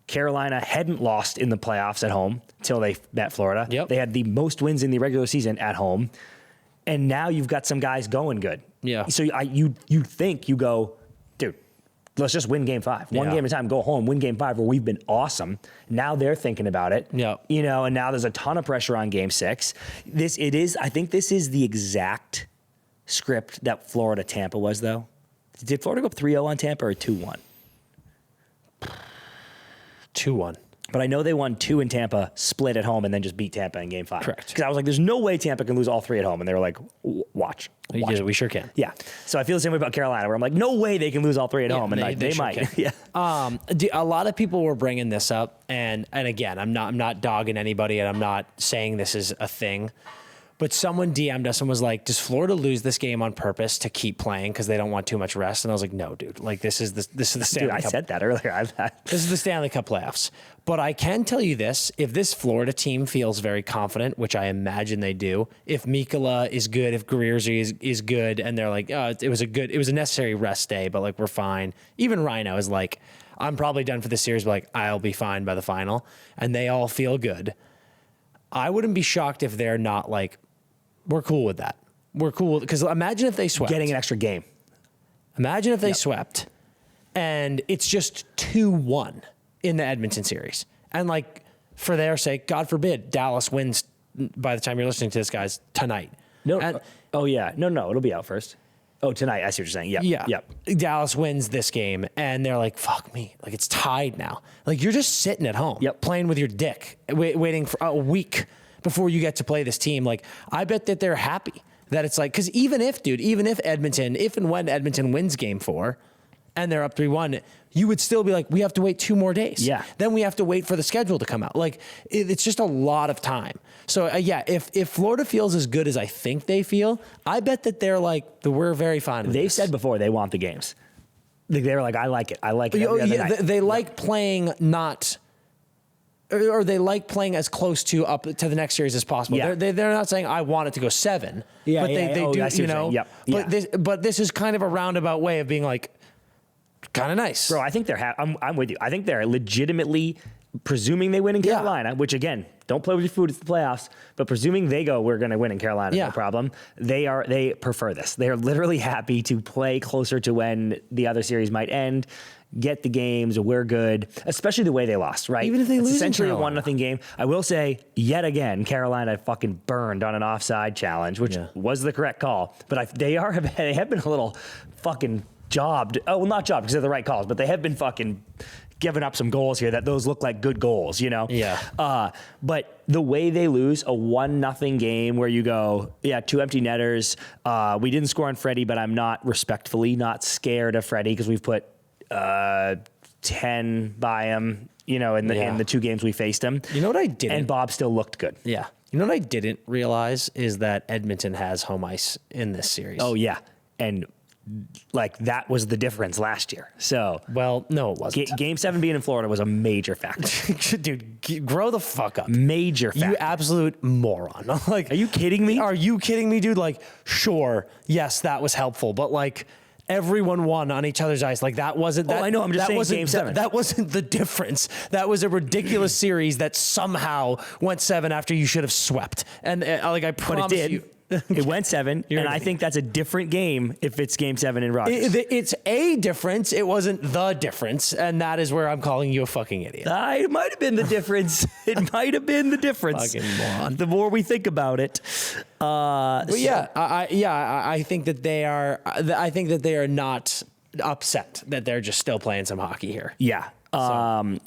Carolina hadn't lost in the playoffs at home till they met Florida. Yep. They had the most wins in the regular season at home. And now you've got some guys going good. Yeah. So you think you go, dude, let's just win game 5. One game at a time, go home, win game 5 where we've been awesome. Now they're thinking about it. Yeah. And now there's a ton of pressure on game 6. I think this is the exact script that Florida-Tampa was, though. Did Florida go up 3-0 on Tampa or 2-1? 2-1. But I know they won 2 in Tampa, split at home, and then just beat Tampa in game 5. Correct. Because I was like, there's no way Tampa can lose all 3 at home. And they were like, watch. We sure can. Yeah. So I feel the same way about Carolina, where I'm like, no way they can lose all 3 at home. And they might. Sure yeah. A lot of people were bringing this up. And again, I'm not dogging anybody, and I'm not saying this is a thing. But someone DM'd us and was like, does Florida lose this game on purpose to keep playing because they don't want too much rest? And I was like, no, dude. Like, this is the Stanley Cup. I said that earlier. This is the Stanley Cup playoffs. But I can tell you this. If this Florida team feels very confident, which I imagine they do, if Mikkola is good, if Greerzy is good, and they're like, oh, it was a necessary rest day, but like, we're fine. Even Rhino is like, I'm probably done for this series, but like, I'll be fine by the final. And they all feel good. I wouldn't be shocked if they're not like, we're cool with that. We're cool. Because imagine if they swept. Getting an extra game. Imagine if they swept and it's just 2-1 in the Edmonton series. And like, for their sake, God forbid, Dallas wins by the time you're listening to this, guys, tonight. No. No, it'll be out first. Oh, tonight. I see what you're saying. Yep. Yeah. Yep. Dallas wins this game and they're like, fuck me. Like, it's tied now. Like, you're just sitting at home playing with your dick, waiting for a week before you get to play this team. Like, I bet that they're happy that it's like, because even if and when Edmonton wins game 4 and they're up 3-1, you would still be like, we have to wait 2 more days. Yeah. Then we have to wait for the schedule to come out. Like, it's just a lot of time. So if Florida feels as good as I think they feel, I bet that they're like, we're very fine with They've this. said before they want the games. They were like, I like it. I like it. Every other night. They like playing not or they like playing as close to up to the next series as possible. Yeah. They're not saying I want it to go 7, Yeah, but they oh, do, I see you what you're know. saying. Yep. But this is kind of a roundabout way of being like, kind of nice. Bro, I think they're. I'm with you. I think they're legitimately presuming they win in Carolina, which again, don't play with your food. It's the playoffs. But presuming they go, we're going to win in Carolina, no problem. They prefer this. They are literally happy to play closer to when the other series might end. Get the games, we're good, especially the way they lost, right? Even if they it's lose essentially a in 1-0 game. I will say, yet again, Carolina fucking burned on an offside challenge, which was the correct call. But they have been a little fucking jobbed. Oh, well, not jobbed because they're the right calls, but they have been fucking giving up some goals here that those look like good goals, you know? Yeah. But the way they lose a 1-0 game where you go, 2 empty netters. We didn't score on Freddie, but I'm not scared of Freddie because we've put 10 by him, you know, in the 2 games we faced him. You know what I didn't? And Bob still looked good. Yeah. You know what I didn't realize is that Edmonton has home ice in this series. Oh, yeah. And like that was the difference last year. So, well, no, it wasn't. Game 7 being in Florida was a major factor. Dude, grow the fuck up. Major factor. You absolute moron. Like, are you kidding me? Are you kidding me, dude? Like, sure, yes, that was helpful, but like, everyone won on each other's ice. Like that wasn't. That, I know. I'm just saying Game 7. That wasn't the difference. That was a ridiculous series that somehow went 7 after you should have swept. And like I promise you. It went 7, and I think that's a different game if it's Game 7 in Rogers. It's a difference. It wasn't the difference, and that is where I'm calling you a fucking idiot. It might have been the difference. It might have been the difference. Fucking moron. The more we think about it. I think that they are. I think that they are not upset that they're just still playing some hockey here. Yeah. When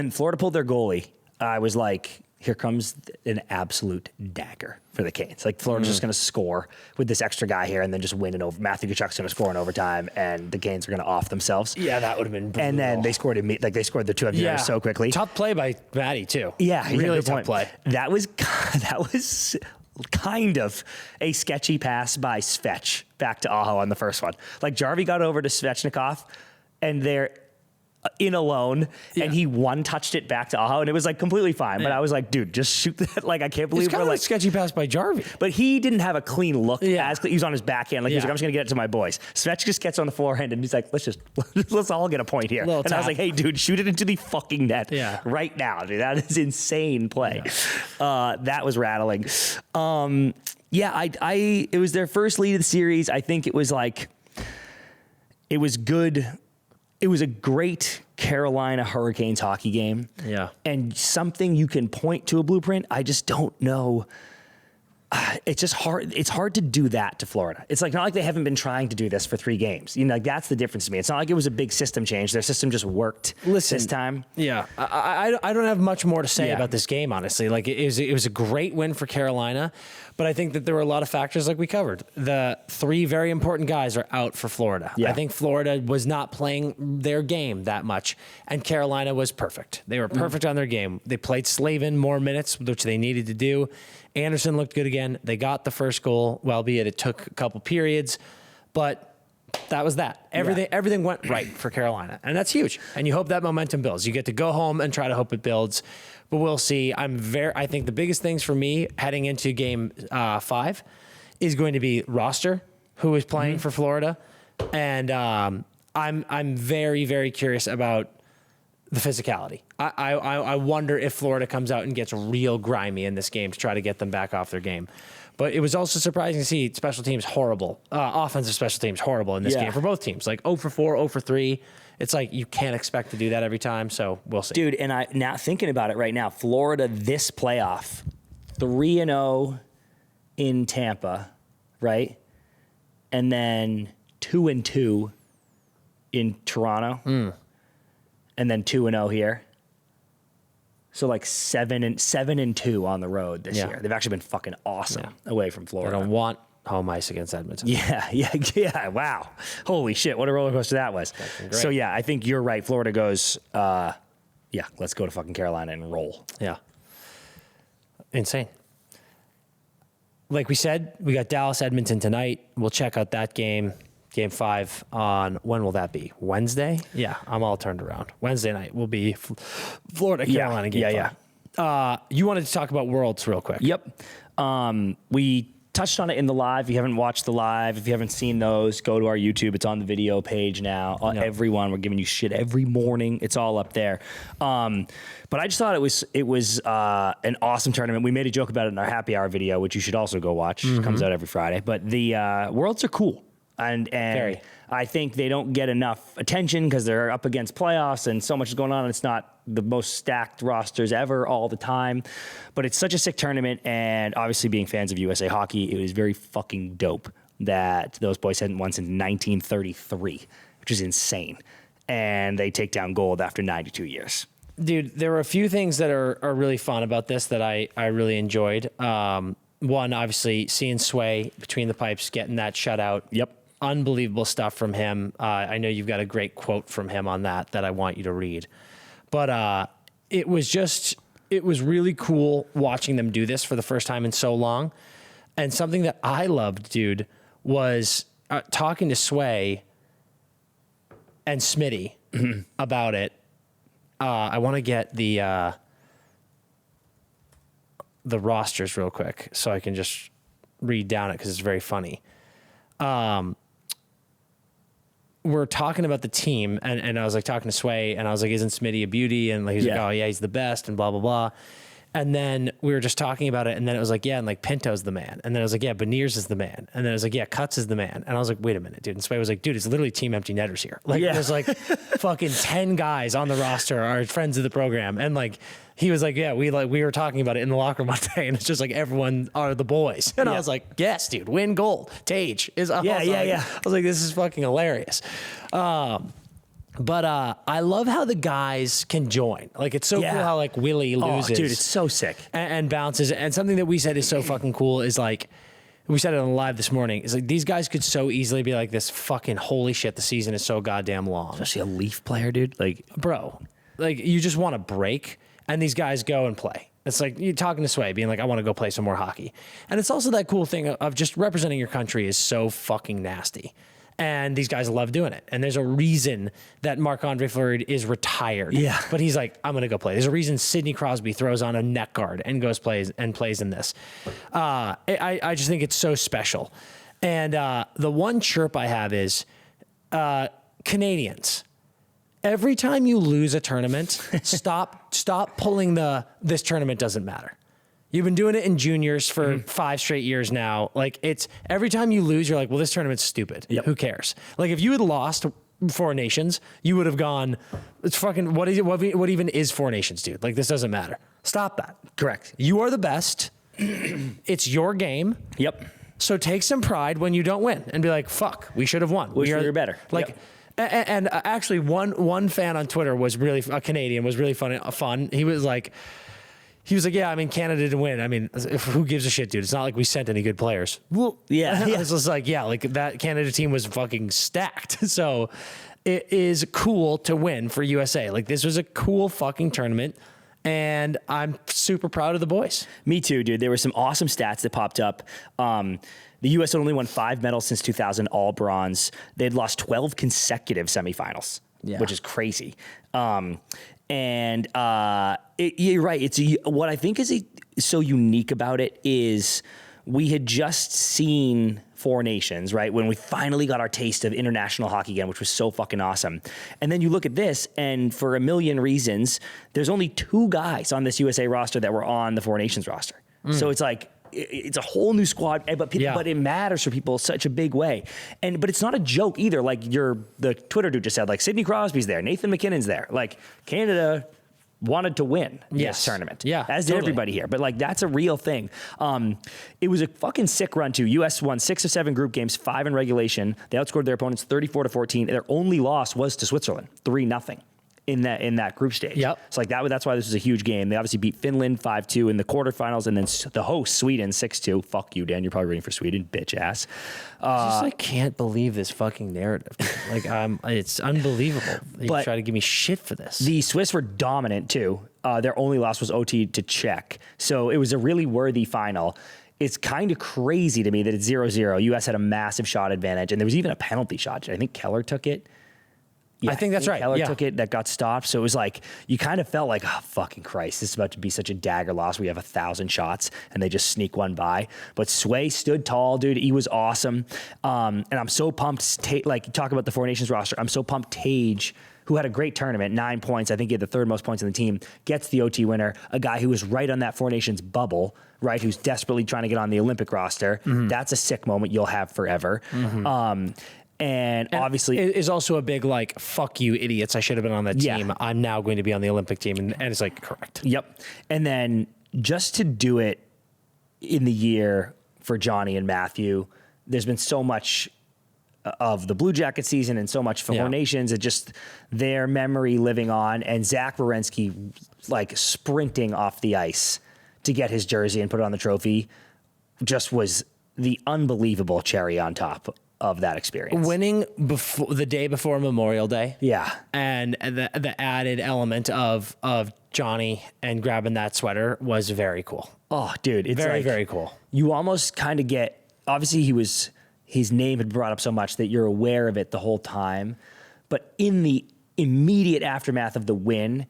Florida pulled their goalie, I was like, here comes an absolute dagger for the Canes. Like Florida's just going to score with this extra guy here and then just win it over. Matthew Tkachuk's going to score in overtime and the Canes are going to off themselves. Yeah, that would have been brutal. And then they scored the 2 of them so quickly. Tough play by Matty too. Yeah, really tough play. That was kind of a sketchy pass by Svech back to Aho on the first one. Like Jarvie got over to Svechnikov and they're in alone, and he one-touched it back to Aho, and it was like completely fine. But I was like, dude, just shoot that. Like, I can't believe it's kind of like a sketchy pass by Jarvie. But he didn't have a clean look. He was on his backhand. Like he was like, I'm just gonna get it to my boys. Svech just gets on the forehand, and he's like, let's all get a point here. And I was like, hey, dude, shoot it into the fucking net right now, dude. That is insane play. That was rattling. It was their first lead of the series. I think it was good. It was a great Carolina Hurricanes hockey game. Yeah. And something you can point to a blueprint. I just don't know. It's just hard. It's hard to do that to Florida. It's like not like they haven't been trying to do this for 3 games. You know, like that's the difference to me. It's not like it was a big system change. Their system just worked this time. Yeah, I don't have much more to say about this game, honestly. Like it was a great win for Carolina, but I think that there were a lot of factors like we covered. The 3 very important guys are out for Florida. Yeah. I think Florida was not playing their game that much, and Carolina was perfect. They were perfect on their game. They played Slavin more minutes, which they needed to do. Anderson looked good again. They got the first goal, well, albeit it took a couple periods, but that was that. Everything went right for Carolina, and that's huge. And you hope that momentum builds. You get to go home and try to hope it builds, but we'll see. I think the biggest things for me heading into Game 5 is going to be roster, who is playing for Florida, and I'm very, very curious about the physicality. I wonder if Florida comes out and gets real grimy in this game to try to get them back off their game. But it was also surprising to see special teams horrible, offensive special teams horrible in this game for both teams. Like 0 for 4, 0 for 3. It's like you can't expect to do that every time, so we'll see. Dude, and I now thinking about it right now, Florida this playoff, 3-0 in Tampa, right? And then 2-2 in Toronto. And then 2-0 here. So like 7-2 on the road this year. They've actually been fucking awesome away from Florida. They don't want home ice against Edmonton. Yeah. Wow. Holy shit. What a roller coaster that was. So yeah, I think you're right. Florida goes, let's go to fucking Carolina and roll. Yeah. Insane. Like we said, we got Dallas, Edmonton tonight. We'll check out that game. Game 5 on, when will that be? Wednesday? Yeah, I'm all turned around. Wednesday night will be Florida, Carolina Game 5. You wanted to talk about Worlds real quick. Yep. We touched on it in the live. If you haven't watched the live, if you haven't seen those, go to our YouTube. It's on the video page now. Everyone, we're giving you shit every morning. It's all up there. But I just thought it was an awesome tournament. We made a joke about it in our happy hour video, which you should also go watch. It comes out every Friday. But the Worlds are cool. And Very. I think they don't get enough attention because they're up against playoffs and so much is going on. And it's not the most stacked rosters ever all the time, but it's such a sick tournament. And obviously being fans of USA Hockey, it was very fucking dope that those boys hadn't won since 1933, which is insane. And they take down gold after 92 years. Dude, there were a few things that are really fun about this that I really enjoyed. One, obviously, seeing Sway between the pipes, getting that shutout. Yep. Unbelievable stuff from him. I know you've got a great quote from him on that I want you to read. But it was really cool watching them do this for the first time in so long. And something that I loved, dude, was talking to Sway and Smitty about it. I want to get the rosters real quick so I can just read down it because it's very funny. We're talking about the team, and I was like talking to Sway, and I was like, isn't Smitty a beauty? And he's like, oh yeah, he's the best, and blah, blah, blah. And then we were just talking about it, and then it was like, yeah, and like Pinto's the man. And then it was like, yeah, Beniers is the man. And then it was like, yeah, Cutts is the man. And I was like, wait a minute, dude. And Sway was like, dude, it's literally Team Empty Netters here. Like there's like fucking 10 guys on the roster are friends of the program. And like, he was like, yeah, we were talking about it in the locker room one day, and it's just like everyone are the boys. And I was like, yes, dude, win gold. Tage is up. I was like, this is fucking hilarious. But I love how the guys can join. Like, it's so cool how like Willie loses. Oh, dude, it's so sick. And bounces. And something that we said is so fucking cool is like, we said it on the live this morning, is like these guys could so easily be like this fucking holy shit, the season is so goddamn long. Especially a Leaf player, dude. Like, bro, like you just want a break. And these guys go and play. It's like you're talking to Sway, being like, I want to go play some more hockey. And it's also that cool thing of just representing your country is so fucking nasty. And these guys love doing it. And there's a reason that Marc-Andre Fleury is retired. Yeah. But he's like, I'm going to go play. There's a reason Sidney Crosby throws on a neck guard and plays in this. I just think it's so special. And the one chirp I have is Canadians. Every time you lose a tournament, stop pulling this tournament doesn't matter. You've been doing it in juniors for 5 straight years now. Like, it's every time you lose, you're like, well, this tournament's stupid. Yep. Who cares? Like, if you had lost 4 Nations, you would have gone, it's fucking, what even is 4 Nations, dude? Like, this doesn't matter. Stop that. correct. You are the best. It's your game. Yep. So take some pride when you don't win and be like, fuck, we should have won. We are better. Like, Yep. And actually, one fan on Twitter was really a Canadian, was really fun. He was like, yeah, I mean, Canada didn't win. I mean, who gives a shit, dude? It's not like we sent any good players. Well, yeah. I was just like, yeah, like that Canada team was fucking stacked. So it is cool to win for USA. Like, this was a cool fucking tournament. And I'm super proud of the boys. Me too, dude. There were some awesome stats that popped up. The U.S. had only won 5 medals since 2000, all bronze. They had lost 12 consecutive semifinals, which is crazy. You're right. What I think is so unique about it is we had just seen 4 Nations, right? When we finally got our taste of international hockey again, which was so fucking awesome. And then you look at this, and for a million reasons, there's only 2 guys on this USA roster that were on the 4 Nations roster. So it's like, it's a whole new squad, but it matters for people such a big way. But it's not a joke either. Like the Twitter dude just said, like, Sidney Crosby's there, Nathan McKinnon's there. Like, Canada wanted to win this tournament. Yeah, as did everybody here. But like, that's a real thing. It was a fucking sick run too. US won 6 of 7 group games, 5 in regulation. They outscored their opponents 34-14. Their only loss was to Switzerland, 3-0. In that group stage. Yep. So like that's why this was a huge game. They obviously beat Finland 5-2 in the quarterfinals, and then the host Sweden 6-2. Fuck you, Dan. You're probably rooting for Sweden, bitch ass. I can't believe this fucking narrative. Like, it's unbelievable. You try to give me shit for this. The Swiss were dominant too. Their only loss was OT to Czech. So it was a really worthy final. it's kind of crazy to me that it's 0-0. U.S. had a massive shot advantage, and there was even a penalty shot. I think Keller took it. Yeah, I think that's right. Keller Yeah. took it, that got stopped. So it was like, you kind of felt like, oh, fucking Christ, this is about to be such a dagger loss. We have 1,000 shots and they just sneak one by. But Sway stood tall, dude. He was awesome. And I'm so pumped, like, talk about the Four Nations roster. I'm so pumped Tage, who had a great tournament, 9 points. I think he had the third most points on the team, gets the OT winner, a guy who was right on that Four Nations bubble, right, who's desperately trying to get on the Olympic roster. Mm-hmm. That's a sick moment you'll have forever. Mm-hmm. And obviously it is also a big, like, fuck you idiots, I should have been on that team. I'm now going to be on the Olympic team. And it's like, correct. Yep. And then just to do it in the year for Johnny and Matthew, there's been so much of the Blue Jacket season and so much for Four Nations and just their memory living on, and Zach Werenski like sprinting off the ice to get his jersey and put it on the trophy just was the unbelievable cherry on top of that experience. Winning before the day before Memorial Day. Yeah. And the added element of Johnny and grabbing that sweater was very cool. Oh, dude. It's very, like, very cool. You almost kind of get, obviously his name had brought up so much that you're aware of it the whole time. But in the immediate aftermath of the win,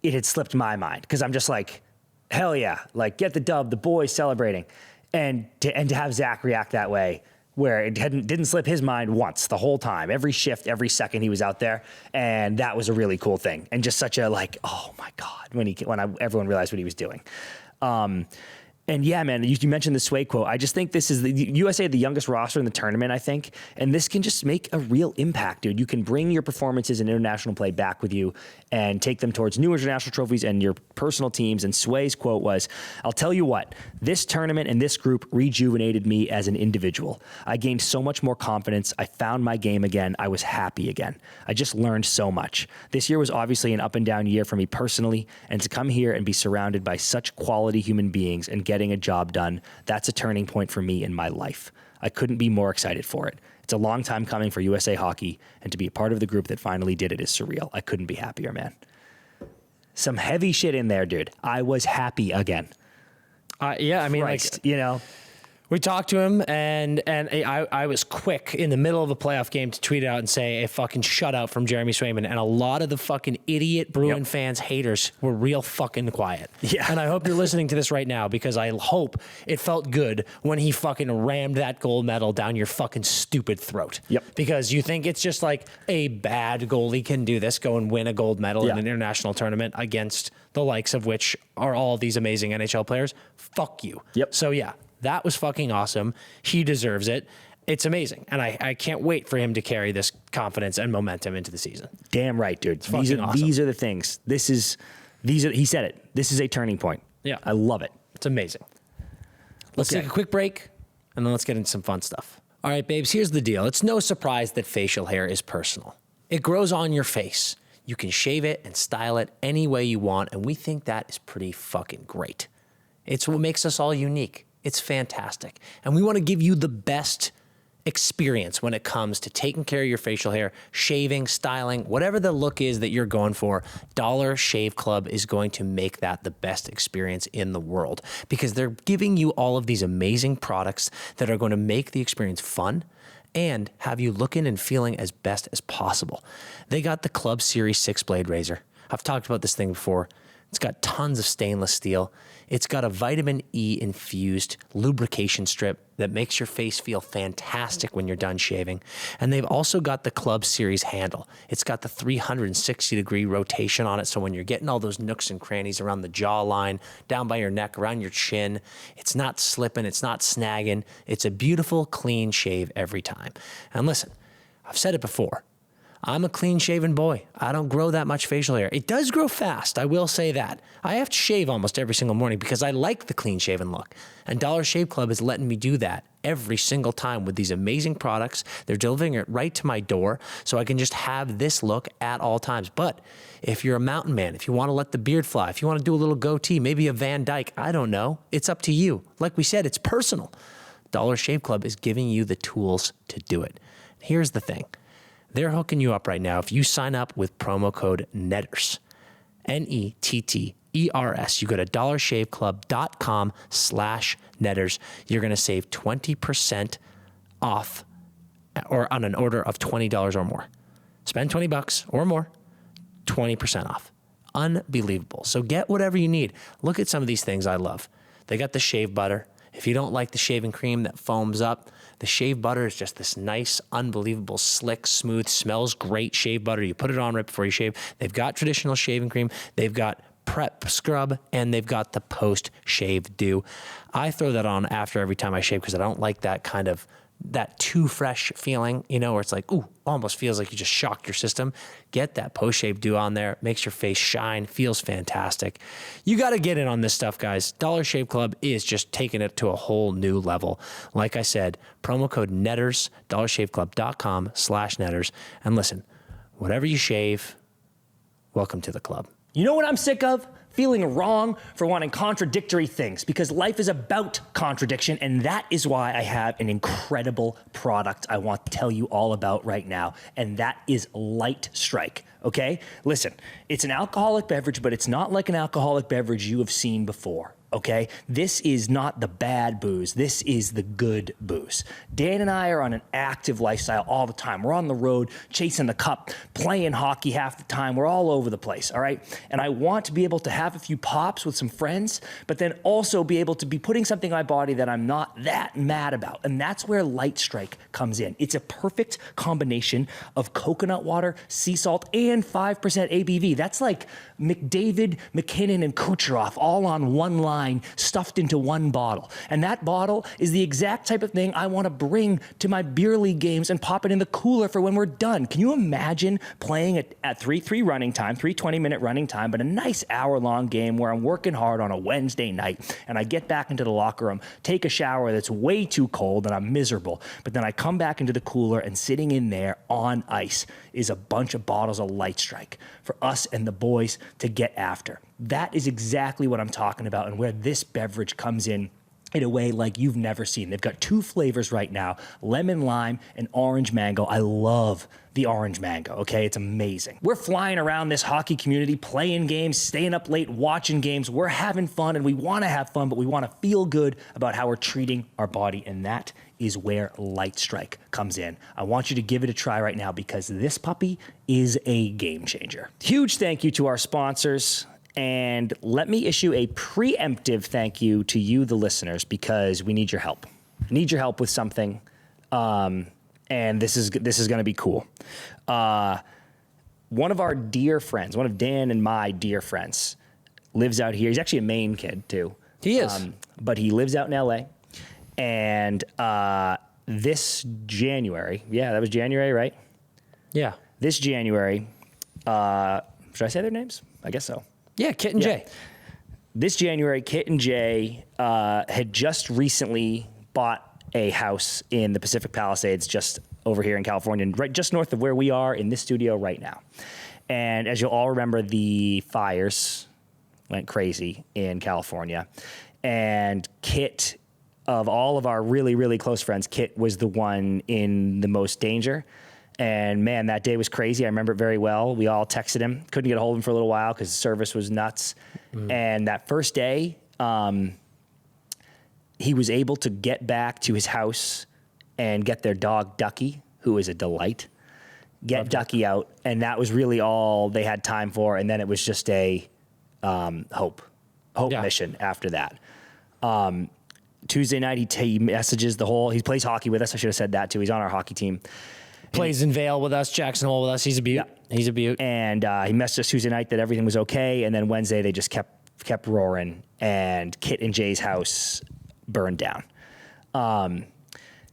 it had slipped my mind because I'm just like, hell yeah, like get the dub, the boys celebrating. And to have Zach react that way, where it didn't slip his mind once the whole time, every shift, every second he was out there. And that was a really cool thing. And just such a like, oh my God, when everyone realized what he was doing. And yeah, man, you mentioned the Sway quote. I just think this is the USA, the youngest roster in the tournament, I think. And this can just make a real impact, dude. You can bring your performances in international play back with you and take them towards new international trophies and your personal teams. And Sway's quote was, I'll tell you what, this tournament and this group rejuvenated me as an individual. I gained so much more confidence. I found my game again. I was happy again. I just learned so much. This year was obviously an up and down year for me personally. And to come here and be surrounded by such quality human beings and getting a job done, that's a turning point for me in my life. I couldn't be more excited for it. It's a long time coming for USA Hockey, and to be a part of the group that finally did it is surreal. I couldn't be happier, man. Some heavy shit in there, dude. I was happy again. Yeah, I mean, Christ, like, you know, we talked to him, and I was quick in the middle of a playoff game to tweet out and say a fucking shutout from Jeremy Swayman, and a lot of the fucking idiot Bruin fans, haters, were real fucking quiet. Yeah. And I hope you're listening to this right now, because I hope it felt good when he fucking rammed that gold medal down your fucking stupid throat. Yep. Because you think it's just like a bad goalie can do this, go and win a gold medal in an international tournament against the likes of which are all these amazing NHL players. Fuck you. Yep. So yeah. That was fucking awesome. He deserves it. It's amazing. And I can't wait for him to carry this confidence and momentum into the season. Damn right, dude. Fucking awesome. These are the things. He said it. This is a turning point. Yeah. I love it. It's amazing. Let's take a quick break, and then let's get into some fun stuff. All right, babes, here's the deal. It's no surprise that facial hair is personal. It grows on your face. You can shave it and style it any way you want, and we think that is pretty fucking great. It's what makes us all unique. It's fantastic. And we want to give you the best experience when it comes to taking care of your facial hair, shaving, styling, whatever the look is that you're going for. Dollar Shave Club is going to make that the best experience in the world, because they're giving you all of these amazing products that are going to make the experience fun and have you looking and feeling as best as possible. They got the Club Series 6-blade razor. I've talked about this thing before. It's got tons of stainless steel. It's got a vitamin E infused lubrication strip that makes your face feel fantastic when you're done shaving. And they've also got the Club Series handle. It's got the 360-degree rotation on it, so when you're getting all those nooks and crannies around the jawline, down by your neck, around your chin, it's not slipping, it's not snagging. It's a beautiful, clean shave every time. And listen, I've said it before. I'm a clean-shaven boy. I don't grow that much facial hair. It does grow fast, I will say that. I have to shave almost every single morning because I like the clean-shaven look. And Dollar Shave Club is letting me do that every single time with these amazing products. They're delivering it right to my door so I can just have this look at all times. But if you're a mountain man, if you want to let the beard fly, if you want to do a little goatee, maybe a Van Dyke, I don't know. It's up to you. Like we said, it's personal. Dollar Shave Club is giving you the tools to do it. Here's the thing. They're hooking you up right now if you sign up with promo code NETTERS, NETTERS, NERS. You go to dollarshaveclub.com/netters. You're going to save 20% off or on an order of $20 or more. Spend $20 or more, 20% off. Unbelievable. So get whatever you need. Look at some of these things I love. They got the shave butter. If you don't like the shaving cream that foams up, the shave butter is just this nice, unbelievable, slick, smooth, smells great shave butter. You put it on right before you shave. They've got traditional shaving cream. They've got prep scrub, and they've got the post-shave dew. I throw that on after every time I shave because I don't like that too fresh feeling, where it's like, ooh, almost feels like you just shocked your system. Get that post-shave dew on there. Makes your face shine. Feels fantastic. You got to get in on this stuff, guys. Dollar Shave Club is just taking it to a whole new level. Like I said, promo code NETTERS, dollarshaveclub.com/netters. And listen, whatever you shave, welcome to the club. You know what I'm sick of? Feeling wrong for wanting contradictory things, because life is about contradiction, and that is why I have an incredible product I want to tell you all about right now, and that is Light Strike, okay? Listen, it's an alcoholic beverage, but it's not like an alcoholic beverage you have seen before. Okay, this is not the bad booze. This is the good booze. Dan and I are on an active lifestyle all the time. We're on the road, chasing the cup, playing hockey half the time. We're all over the place, all right? And I want to be able to have a few pops with some friends, but then also be able to be putting something in my body that I'm not that mad about. And that's where Light Strike comes in. It's a perfect combination of coconut water, sea salt, and 5% ABV. That's like McDavid, McKinnon, and Kucherov all on one line, stuffed into one bottle. And that bottle is the exact type of thing I want to bring to my beer league games and pop it in the cooler for when we're done. Can you imagine playing at 3-3 running time, 20-minute running time, but a nice hour-long game where I'm working hard on a Wednesday night, and I get back into the locker room, take a shower that's way too cold, and I'm miserable. But then I come back into the cooler, and sitting in there on ice is a bunch of bottles of Light Strike for us and the boys to get after. That is exactly what I'm talking about, and where this beverage comes in a way like you've never seen. They've got 2 flavors right now, lemon lime and orange mango. I love the orange mango, okay? It's amazing. We're flying around this hockey community, playing games, staying up late, watching games. We're having fun, and we want to have fun, but we want to feel good about how we're treating our body, and that is where Light Strike comes in. I want you to give it a try right now, because this puppy is a game changer. Huge thank you to our sponsors. And let me issue a preemptive thank you to you, the listeners, because we need your help. Need your help with something, and this is going to be cool. One of our dear friends, one of Dan and my dear friends, lives out here. He's actually a Maine kid too. He is, but he lives out in LA. And this January, that was January, right? Yeah. This January, should I say their names? I guess so. Yeah, Kit and Jay. This January, Kit and Jay had just recently bought a house in the Pacific Palisades, just over here in California, right just north of where we are in this studio right now. And as you'll all remember, the fires went crazy in California. And Kit, of all of our really, really close friends, Kit was the one in the most danger. And man, that day was crazy. I remember it very well. We all texted him. Couldn't get a hold of him for a little while because the service was nuts. And that first day, he was able to get back to his house and get their dog, Ducky, who is a delight, get Ducky out. And that was really all they had time for. And then it was just a hope mission after that. Tuesday night, he messages he plays hockey with us. I should have said that too. He's on our hockey team. Plays in Vail with us, Jackson Hole with us. He's a beaut. Yeah. He's a beaut. And he messaged us Tuesday night that everything was okay. And then Wednesday, they just kept roaring. And Kit and Jay's house burned down.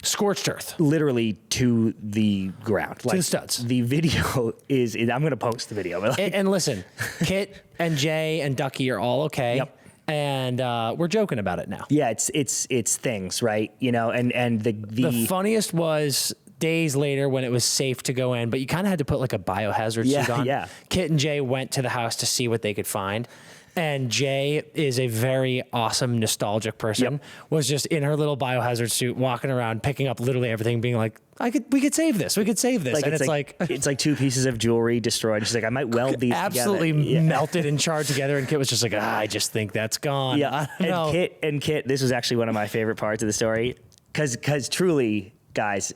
Scorched earth. Literally to the ground. To the studs. The video is I'm going to post the video. And listen, Kit and Jay and Ducky are all okay. Yep. And we're joking about it now. Yeah, it's things, right? And the funniest was days later when it was safe to go in, but you kind of had to put like a biohazard suit on. Yeah. Kit and Jay went to the house to see what they could find. And Jay is a very awesome, nostalgic person. Yep. Was just in her little biohazard suit, walking around, picking up literally everything, being like, we could save this. We could save this. And it's like it's like 2 pieces of jewelry destroyed. She's like, I might weld these absolutely together. melted and charred together. And Kit was just like, I just think that's gone. Yeah. Kit, this was actually one of my favorite parts of the story. Cause truly, guys,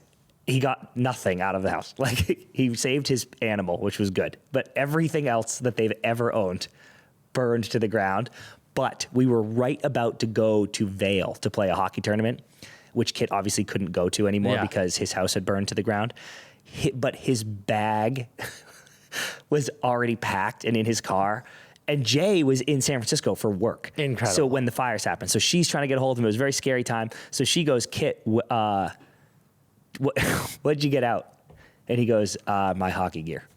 he got nothing out of the house. Like, he saved his animal, which was good. But everything else that they've ever owned burned to the ground. But we were right about to go to Vail to play a hockey tournament, which Kit obviously couldn't go to anymore because his house had burned to the ground. But his bag was already packed and in his car. And Jay was in San Francisco for work. Incredible. So when the fires happened, so she's trying to get a hold of him. It was a very scary time. So she goes, Kit, what'd you get out? And he goes, my hockey gear.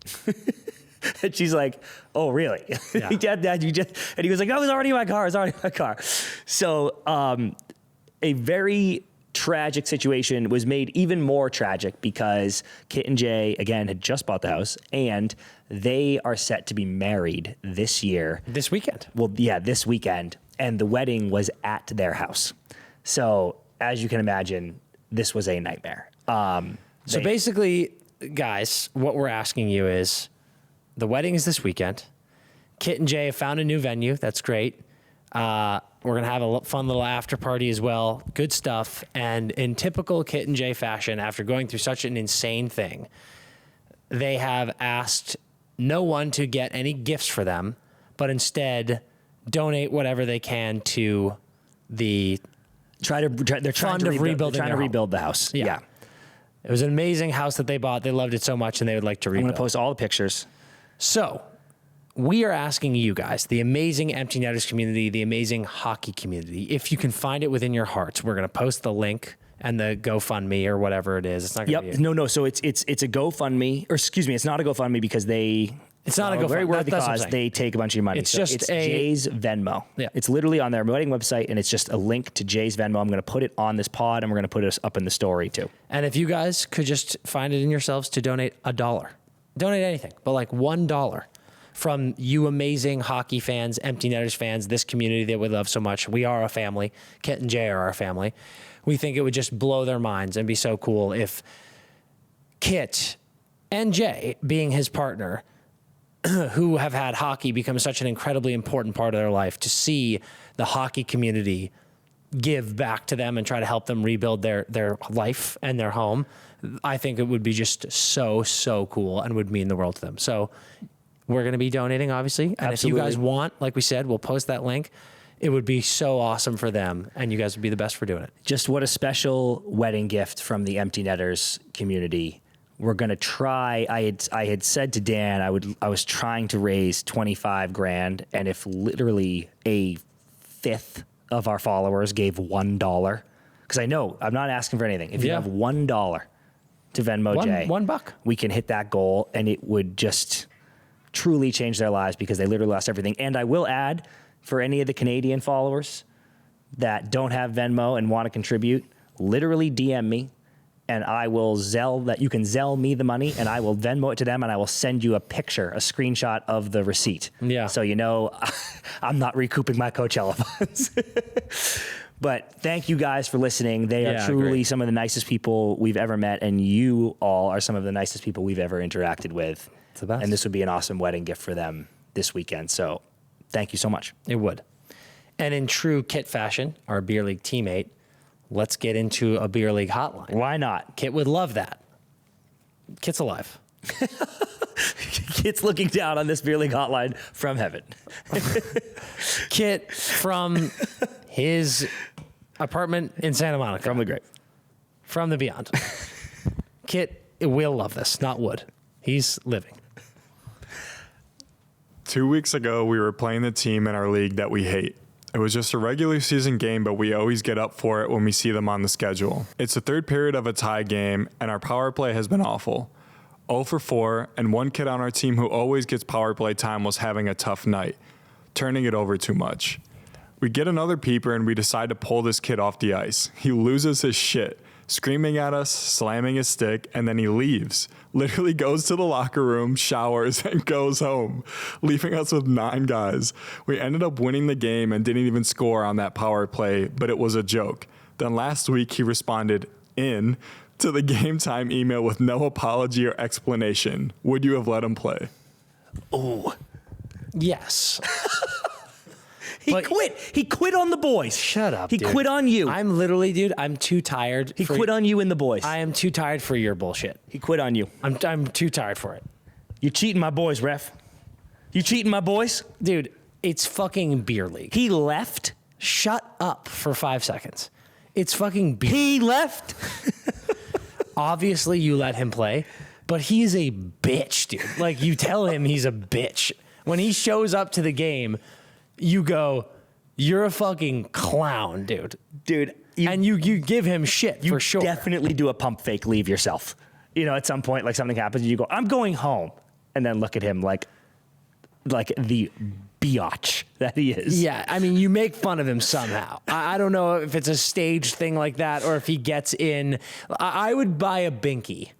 And she's like, oh, really? Yeah. Dad, you just, and he was like, oh, it was already in my car. So a very tragic situation was made even more tragic because Kit and Jay, again, had just bought the house, and they are set to be married this year. This weekend. Well, yeah, this weekend. And the wedding was at their house. So as you can imagine, this was a nightmare. So basically, guys, what we're asking you is, the wedding is this weekend. Kit and Jay have found a new venue. That's great. We're going to have a fun little after party as well. Good stuff. And in typical Kit and Jay fashion, after going through such an insane thing, they have asked no one to get any gifts for them, but instead donate whatever they can to the they're trying to rebuild the house. Yeah. It was an amazing house that they bought. They loved it so much, and they would like to rebuild. I'm going to post all the pictures. So we are asking you guys, the amazing Empty Netters community, the amazing hockey community, if you can find it within your hearts, we're going to post the link and the GoFundMe or whatever it is. It's not going to be No. So it's a GoFundMe, or excuse me, it's not a GoFundMe because it's not a GoFundMe. Very worthy cause. They take a bunch of your money. It's it's Jay's Venmo. Yeah. It's literally on their wedding website, and it's just a link to Jay's Venmo. I'm going to put it on this pod, and we're going to put it up in the story too. And if you guys could just find it in yourselves to donate $1, donate anything, but like $1 from you amazing hockey fans, Empty Netters fans, this community that we love so much. We are a family. Kit and Jay are our family. We think it would just blow their minds and be so cool if Kit and Jay, being his partner, who have had hockey become such an incredibly important part of their life, to see the hockey community give back to them and try to help them rebuild their life and their home. I think it would be just so cool and would mean the world to them. So we're going to be donating, obviously. And Absolutely. if you guys want, like we said, we'll post that link. It would be so awesome for them, and you guys would be the best for doing it. Just what a special wedding gift from the Empty Netters community. We're going to try. I had said to Dan, I was trying to raise 25 grand. And if literally a fifth of our followers gave $1, because I know I'm not asking for anything. If you have $1 to Venmo Jay, $1, we can hit that goal, and it would just truly change their lives because they literally lost everything. And I will add, for any of the Canadian followers that don't have Venmo and want to contribute, literally DM me, and I will you can Zelle me the money, and I will Venmo it to them, and I will send you a picture, a screenshot of the receipt. Yeah. So you know I'm not recouping my Coachella funds. But thank you guys for listening. They are truly some of the nicest people we've ever met, and you all are some of the nicest people we've ever interacted with. It's the best. And this would be an awesome wedding gift for them this weekend. So thank you so much. It would. And in true Kit fashion, our beer league teammate, let's get into a beer league hotline. Why not? Kit would love that. Kit's alive. Kit's looking down on this beer league hotline from heaven. Kit from his apartment in Santa Monica. From the grave. From the beyond. Kit will love this, not would. He's living. 2 weeks ago, we were playing the team in our league that we hate. It was just a regular season game, but we always get up for it when we see them on the schedule. It's the third period of a tie game, and our power play has been awful. 0 for 4, and one kid on our team who always gets power play time was having a tough night, turning it over too much. We get another peeper, and we decide to pull this kid off the ice. He loses his shit, screaming at us, slamming his stick, and then he leaves. Literally goes to the locker room, showers, and goes home, leaving us with 9 guys. We ended up winning the game and didn't even score on that power play, but it was a joke. Then last week he responded to the game time email with no apology or explanation. Would you have let him play? Oh, Yes. he quit. He quit on the boys. Shut up, He dude. quit on you. I'm literally, dude, I'm too tired. He quit on you and the boys. I am too tired for your bullshit. He quit on you. I'm too tired for it. You cheating my boys, ref. You cheating my boys? Dude, it's fucking beer league. He left. Shut up for 5 seconds. It's fucking beer. He left. Obviously, you let him play, but he's a bitch, dude. Like, you tell him he's a bitch. When he shows up to the game, you go, you're a fucking clown, dude. Dude, And you give him shit for sure. definitely do a pump fake, leave yourself. You know, at some point, like something happens, and you go, I'm going home. And then look at him like the biatch that he is. Yeah, I mean, you make fun of him somehow. I don't know if it's a staged thing like that or if he gets in. I would buy a binky.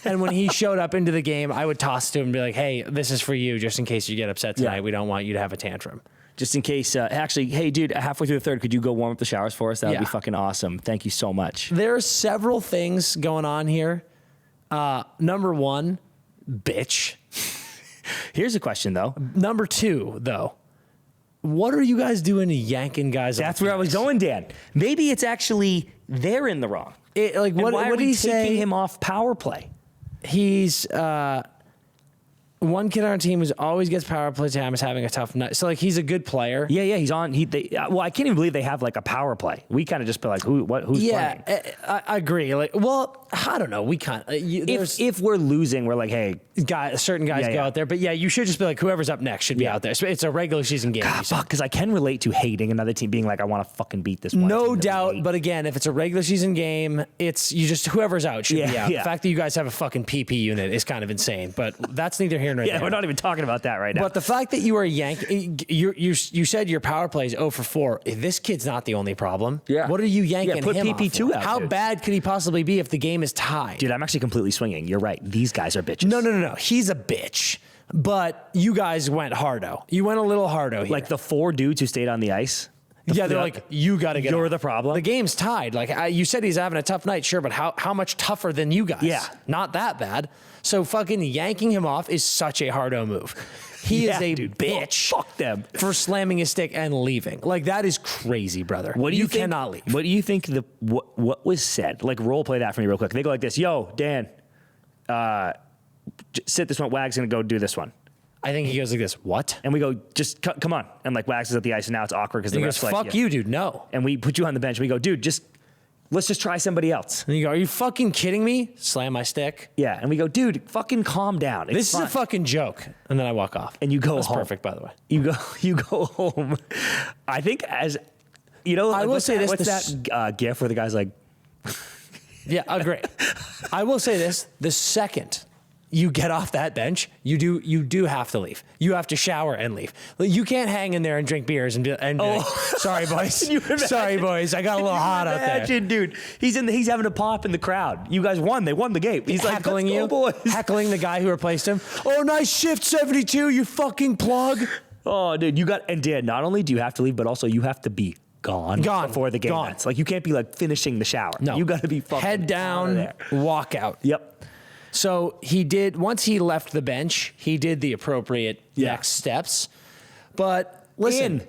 And when he showed up into the game, I would toss it to him and be like, hey, this is for you just in case you get upset tonight. Yeah. We don't want you to have a tantrum. Just in case, actually, hey, dude, halfway through the third, could you go warm up the showers for us? That would be fucking awesome. Thank you so much. There are several things going on here. Number one, bitch. Here's a question, though. Number two, though, what are you guys doing yanking guys? That's where I was going, Dan. Maybe it's actually they're in the wrong. Like, And what why are did we he taking say? him off power play? He's one kid on our team who always gets power play time is having a tough night. So like he's a good player. Yeah, he's on. Well, I can't even believe they have like a power play. We kind of just be like, who's playing? I agree. Like, well, I don't know. We can't. If we're losing, we're like, hey, certain guys go out there, but yeah, you should just be like, whoever's up next should be out there. So it's a regular season game. fuck, because I can relate to hating another team, being like, I want to fucking beat this one. No team that we doubt, hate. but again, if it's a regular season game, it's you just whoever's out should be out. Yeah. The fact that you guys have a fucking PP unit is kind of insane, but that's neither here nor there. we're not even talking about that right now. But the fact that you are you said your power play is 0 for 4. This kid's not the only problem. Yeah. What are you yanking put him PP2 off for? out, How dude. bad could he possibly be if the game is tied? Dude, I'm actually completely swinging. You're right. These guys are bitches. No. He's a bitch. But you guys went hardo. You went a little hardo here. Like the 4 dudes who stayed on the ice. they're like, you got to get You're off. the problem. The game's tied. Like you said, he's having a tough night, sure, but how much tougher than you guys? Yeah. Not that bad. So fucking yanking him off is such a hardo move. He is a dude. bitch. Fuck them. For slamming his stick and leaving. Like that is crazy, brother. What do you think, cannot leave. What do you think what was said? Like role play that for me real quick. They go like this. Yo, Dan, sit this one. Wag's gonna go do this one. I think he goes like this. What? And we go, just come on. And like Wags is at the ice, and now it's awkward because And the he goes, ref's like, fuck you, dude. No. And we put you on the bench. We go, dude, let's just try somebody else. And you go, are you fucking kidding me? Slam my stick. Yeah. And we go, dude, fucking calm down. It's This fine. is a fucking joke. And then I walk off. And you go That's home. perfect, by the way. You go home. I think you know, I will say this, What's that gif where the guy's like, Yeah, agree. I will say this: the second you get off that bench, you do have to leave. You have to shower and leave. You can't hang in there and drink beers and be like, sorry boys, Can you imagine? sorry boys, I got a little hot out there. Imagine, dude, he's having a pop in the crowd. You guys won. They won the game. He's like, Heckling let's go, you, boys. heckling the guy who replaced him. Oh, nice shift, 72, you fucking plug. Oh, dude, Dan, not only do you have to leave, but also you have to be gone before the game Gone. ends. Like you can't be like finishing the shower. No, you got to be fucking head out of down, there. walk out. Yep. So he did, once he left the bench, he did the appropriate next steps. But listen,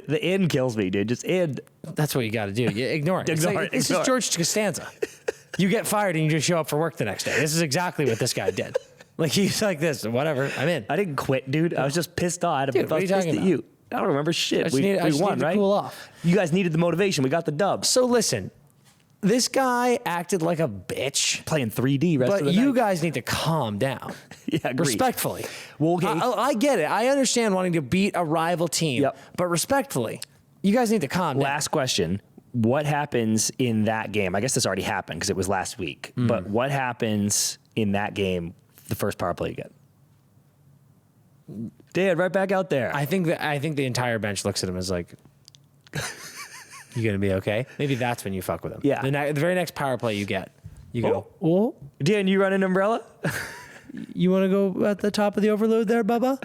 The in kills me, dude. Just in. that's what you got to do. You ignore it. Ignore it, This ignore is it. George Costanza. You get fired and you just show up for work the next day. This is exactly what this guy did. Like he's like this, whatever, I'm in. I didn't quit, dude. I was just pissed off. Dude, what are you pissed talking at you. I don't remember shit. I We just won, needed to right? cool off. You guys needed the motivation. We got the dub. So listen, this guy acted like a bitch, Playing 3D rest of but the you night. guys need to calm down. Yeah, agreed. Respectfully. Well, okay. I get it. I understand wanting to beat a rival team, Yep. but respectfully, you guys need to calm down. Last question. What happens in that game? I guess this already happened because it was last week. Mm. But what happens in that game, the first power play you get? Dan, right back out there. I think the entire bench looks at him as like, You gonna be okay? Maybe that's when you fuck with him. Yeah. The very next power play you get, you go, oh, Dan, you run an umbrella? you want to go at the top of the overload there, Bubba?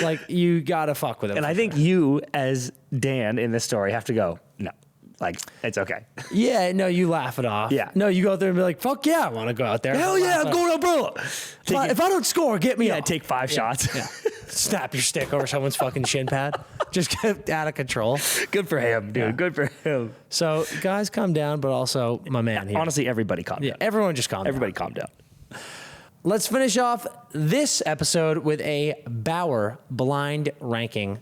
Like, you gotta fuck with him. And I think you, as Dan in this story, have to go, no, like, it's okay. Yeah, no, you laugh it off. Yeah. No, you go out there and be like, fuck yeah, I want to go out there. Hell yeah, I'm going umbrella. If I don't score, get me off. Take 5 shots. Yeah. Snap your stick over someone's fucking shin pad. Just get out of control. Good for him, dude. Yeah. Good for him. So, guys, calm down, but also my man here. Honestly, everybody calm Yeah, down. everyone just calm Everybody down. calm down. Let's finish off this episode with a Bauer blind ranking.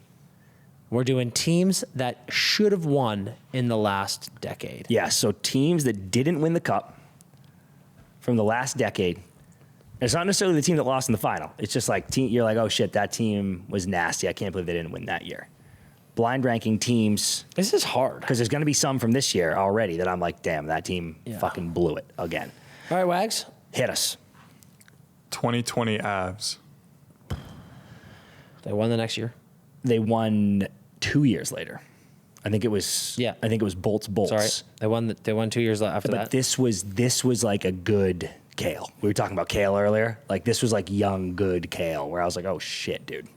We're doing teams that should have won in the last decade. Yeah, so teams that didn't win the cup from the last decade. It's not necessarily the team that lost in the final. It's just like you're like, oh shit, that team was nasty. I can't believe they didn't win that year. Blind ranking teams, This is hard. because there's going to be some from this year already that I'm like, damn, that team fucking blew it again. All right, Wags. Hit us. 2020 Avs. They won the next year. They won 2 years later. I think it was. Yeah. I think it was Bolts. Sorry, they won 2 years after But that. this was like a good Kale. We were talking about Kale earlier. Like this was like young, good Kale, where I was like, oh shit, dude.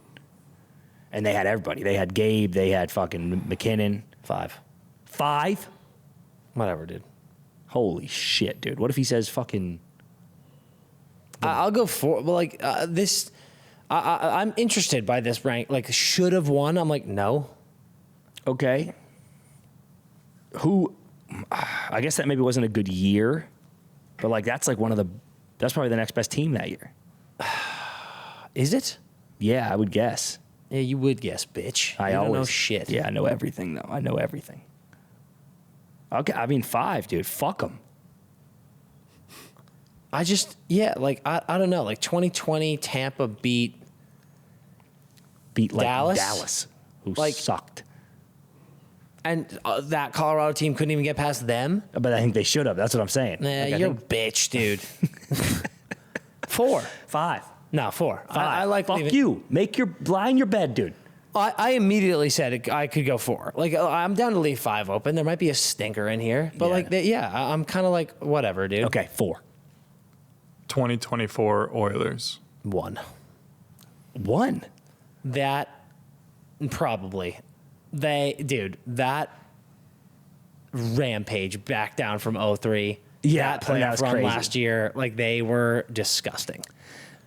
And they had everybody. They had Gabe. They had fucking McKinnon. 5. 5? Whatever, dude. Holy shit, dude. What if he says fucking? I'll go 4. But like this, I'm interested by this rank. Like, should have won. I'm like, no. Okay. Who? I guess that maybe wasn't a good year, but like that's like that's probably the next best team that year. Is it? Yeah, I would guess. Yeah, you would guess, bitch. You don't know shit. Yeah, I know everything though. I know everything. Okay, I mean 5, dude. Fuck them. I just, like, I don't know. Like 2020, Tampa beat Like Dallas? Dallas, who Like- sucked. and that Colorado team couldn't even get past them. But I think they should have. That's what I'm saying. Nah, Like, I you're a think bitch, dude. 4. 5. No, 4. 5. I like Fuck leaving- you. Lie in your bed, dude. I immediately said I could go 4. Like, I'm down to leave 5 open. There might be a stinker in here, but Yeah. I'm kind of like, whatever, dude. Okay, 4. 2024 Oilers. 1. 1. That probably that rampage back down from 03. Yeah, that I mean, that playoff was run crazy. last year, like they were disgusting.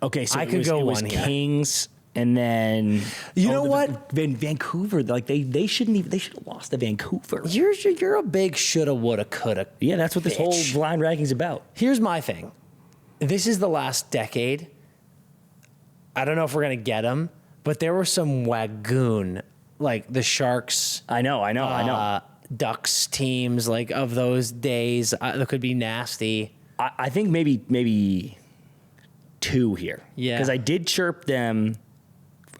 Okay, so I it could was, go it was 1 here. Kings, and then You know what? Vancouver, like they shouldn't even. They should have lost to Vancouver. You're a big shoulda, woulda, coulda. Yeah, that's what this whole bitch. blind ranking's about. Here's my thing. This is the last decade. I don't know if we're gonna get them, but there were some wagoon, like the Sharks. I know. Ducks teams like of those days that could be nasty. I think maybe 2 here. Yeah. Because I did chirp them.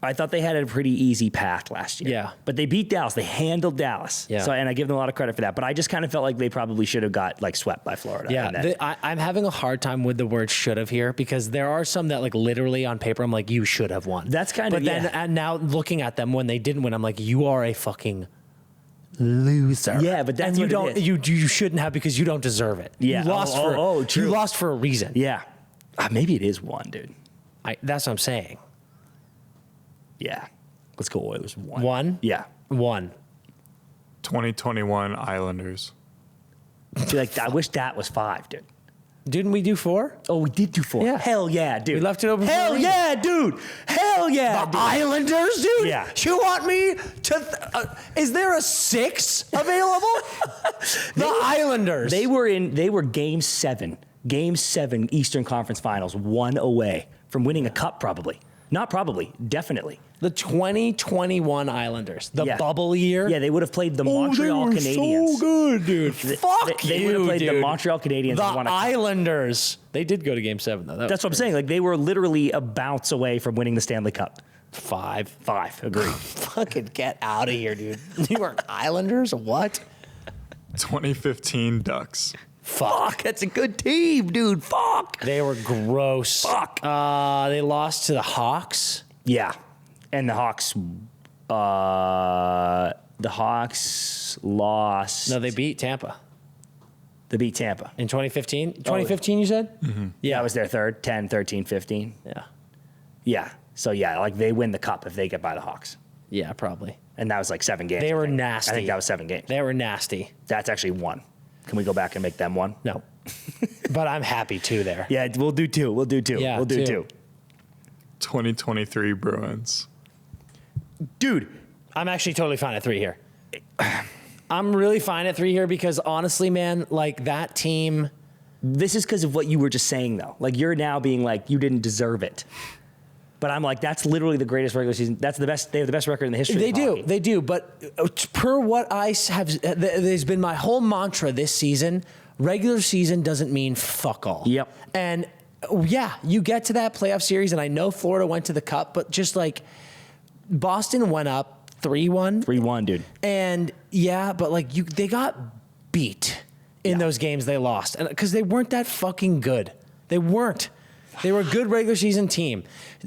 I thought they had a pretty easy path last year. Yeah. But they beat Dallas. They handled Dallas. Yeah. So, and I give them a lot of credit for that. But I just kind of felt like they probably should have got like swept by Florida. Yeah, And then- I'm having a hard time with the word should have here because there are some that like literally on paper I'm like you should have won. That's kind of- But then yeah. and now looking at them when they didn't win, I'm like you are a fucking loser. Yeah, but that's and you what don't it is. you shouldn't have because you don't deserve it. Yeah. you lost True. you lost for a reason. Yeah. Maybe it is 1, dude. That's what I'm saying. Yeah. Let's go Oilers 1. 1? Yeah. 1. 2021 Islanders. See, like, I wish that was 5, dude. Didn't we do 4? Oh, we did do 4. Yeah. Hell yeah, dude. We left it open for a Hell reason. yeah, dude. Hell yeah, The dude. Islanders, dude? Yeah. You want me to is there a 6 available? The Islanders. They were game 7 Eastern Conference Finals, 1 away from winning a cup, probably. Not probably, definitely. The 2021 Islanders, the Yeah. bubble year. Yeah, they would have played the Montreal they were Canadiens. so good, dude. Fuck they you, would have played the dude. Montreal Canadiens. The and won a cup. Islanders. They did go to Game 7 though. That's what I'm saying. Like they were literally a bounce away from winning the Stanley Cup. 5. 5, agreed. Fucking get out of here, dude. New York Islanders? What? 2015 Ducks. Fuck, that's a good team, dude. Fuck. They were gross. Fuck. They lost to the Hawks. Yeah, and the Hawks The Hawks lost. No, they beat Tampa They beat Tampa. in 2015. 2015, you said? Mm-hmm. Yeah, that was their third. 10, 13, 15. Yeah. Yeah. So, yeah, like they win the cup if they get by the Hawks. Yeah, probably. And that was like 7 games. They were I think. nasty. I think that was 7 games. They were nasty. That's actually 1. Can we go back and make them 1? No. But I'm happy too there. Yeah, we'll do 2. We'll do 2. Yeah, we'll do 2. 2023 Bruins. Dude, I'm actually totally fine at 3 here. I'm really fine at 3 here because honestly, man, like that team. this is because of what you were just saying, though. Like, you're now being like, you didn't deserve it. But I'm like, that's literally the greatest regular season. That's the best. They have the best record in the history of hockey. They do. But per what I have, there's been my whole mantra this season. Regular season doesn't mean fuck all. Yep. And yeah, you get to that playoff series, and I know Florida went to the cup, but just like Boston went up 3-1. 3-1, dude. And yeah, but like they got beat in those games they lost, and because they weren't that fucking good. They weren't. They were a good regular season team.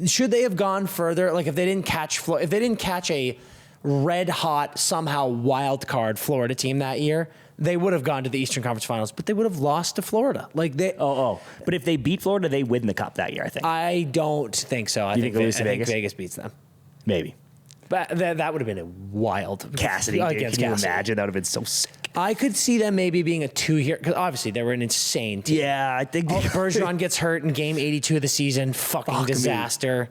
Should they have gone further? Like if they didn't catch a red hot somehow wild card Florida team that year, they would have gone to the Eastern Conference Finals, but they would have lost to Florida. Like they. But if they beat Florida, they win the cup that year, I think. I don't think so. I think Vegas beats them. Maybe. But that would have been a wild Cassidy, dude. against Can you Cassidy. imagine? That would have been so sick. I could see them maybe being a 2 here because obviously they were an insane team. Yeah, I think. Bergeron gets hurt in game 82 of the season. Fucking Fuck me. disaster.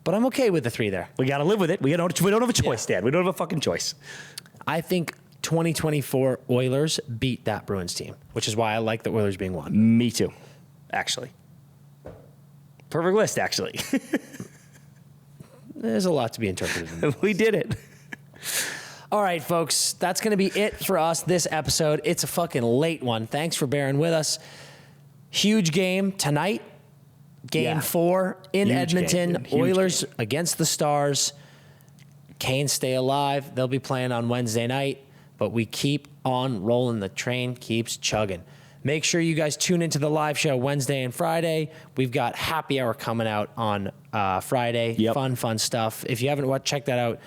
But I'm okay with the 3 there. We got to live with it. We don't have a choice, Dad. We don't have a fucking choice. I think 2024 Oilers beat that Bruins team, which is why I like the Oilers being 1. Me too, actually. Perfect list, actually. There's a lot to be interpreted. We did it. All right, folks, that's going to be it for us this episode. It's a fucking late one. Thanks for bearing with us. Huge game tonight. Game 4 in Huge Edmonton. game, dude. Huge Oilers game. against the Stars. Canes stay alive. They'll be playing on Wednesday night, but we keep on rolling. The train keeps chugging. Make sure you guys tune into the live show Wednesday and Friday. We've got happy hour coming out on Friday. Yep. Fun stuff. If you haven't check that out.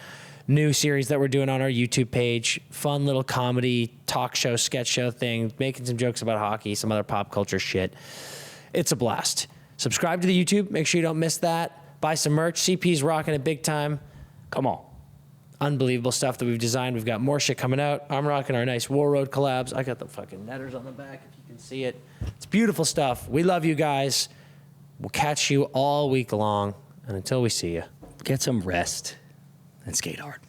New series that we're doing on our YouTube page. Fun little comedy, talk show, sketch show thing. Making some jokes about hockey, some other pop culture shit. It's a blast. Subscribe to the YouTube. Make sure you don't miss that. Buy some merch. CP's rocking it big time. Come on. Unbelievable stuff that we've designed. We've got more shit coming out. I'm rocking our nice War Road collabs. I got the fucking netters on the back if you can see it. It's beautiful stuff. We love you guys. We'll catch you all week long. And until we see you. Get some rest and skate hard.